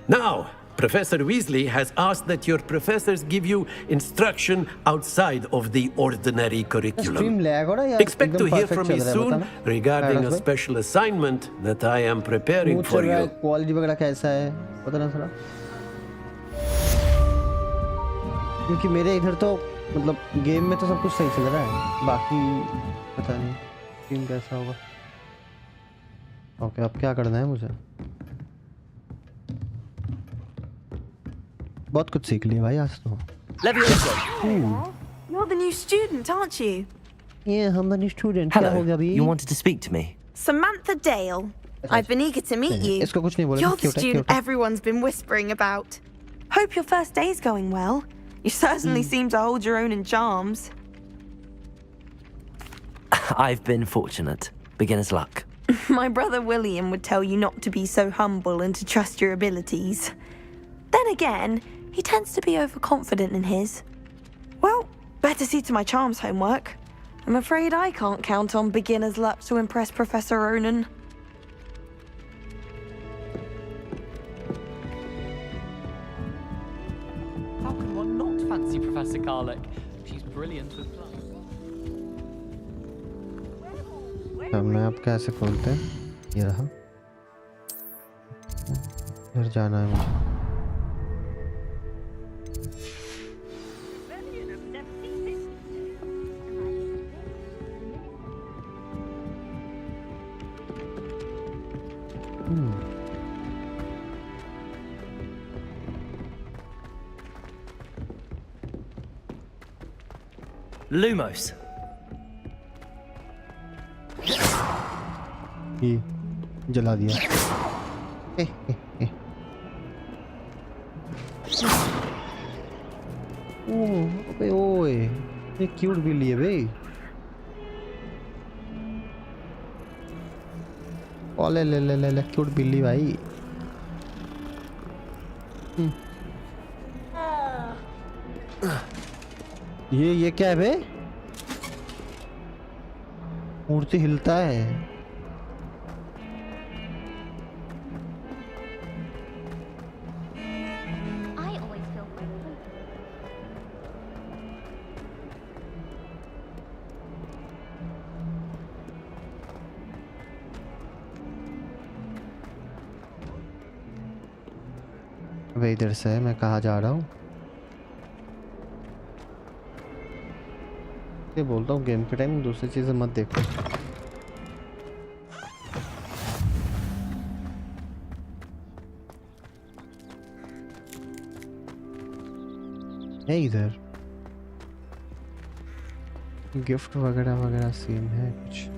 Now, Professor Weasley has asked that your professors give you instruction outside of the ordinary curriculum. Expect to hear from me soon regarding a special assignment that I am preparing for you. Quality वगैरह कैसा है पता ना थोड़ा, क्योंकि मेरे इधर तो मतलब गेम में तो सब कुछ सही चल रहा है, बाकी पता नहीं गेम कैसा होगा। ओके, अब क्या करना है मुझे? बहुत कुछ सीख लिया भाई आज तो। You're the new student, aren't you? Yeah, I'm the new student. क्या हो गया अभी? You wanted to speak to me? Samantha Dale. I've been eager to meet you. इसको कुछ नहीं बोला। You're the student everyone's been whispering about. Hope your first day's going well. You certainly seem to hold your own in charms. I've been fortunate. Beginner's luck. My brother William would tell you not to be so humble and to trust your abilities. Then again, he tends to be overconfident in his. Well, better see to my charms homework. I'm afraid I can't count on beginner's luck to impress Professor Ronan. How can one not fancy Professor Garlick? She's brilliant with plants. Map कैसे खोलते हैं? ये रहा, इधर जाना है मुझे। Lumos. ये जला दिया। अबे ओए, ये क्यूट बिल्ली है भाई। ओले ले ले ले ले, क्यूट बिल्ली भाई। ये क्या है बे? मूर्ति हिलता है। अबे इधर से मैं कहाँ जा रहा हूँ? ये बोलता हूँ गेम के टाइम दूसरी चीजें मत देखो। है इधर गिफ्ट वगैरह वगैरह सीन है कुछ?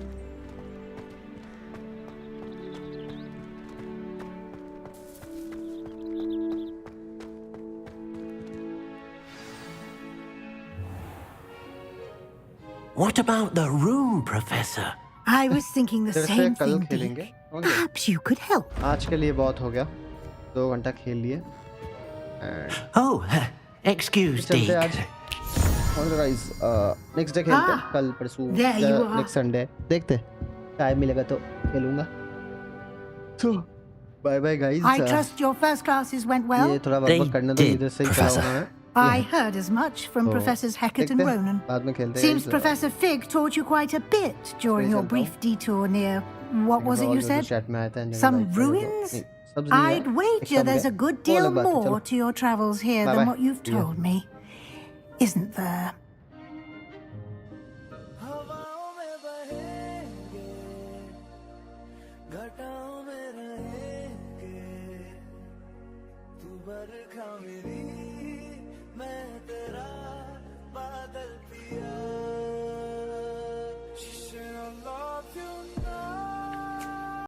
What about the room, Professor? I was thinking the same thing, Dick. Perhaps you could help. आज के लिए बहुत हो गया, 2 घंटा खेल लिए। Oh, excuse me. Guys, next day खेलते हैं, कल परसों next Sunday देखते, टाइम मिलेगा तो खेलूंगा। तो bye bye guys. I trust your first classes went well. ये थोड़ा वर्क करने दो, इधर से ही चलाऊंगा मैं। I heard as much from Professors Hecat and Ronan. Seems Professor Fig taught you quite a bit during your brief detour near, what was it you said? Some ruins? I'd wager there's a good deal more to your travels here than what you've told me. Isn't there? घटाओं में रहेंगे, तू बरखा मेरी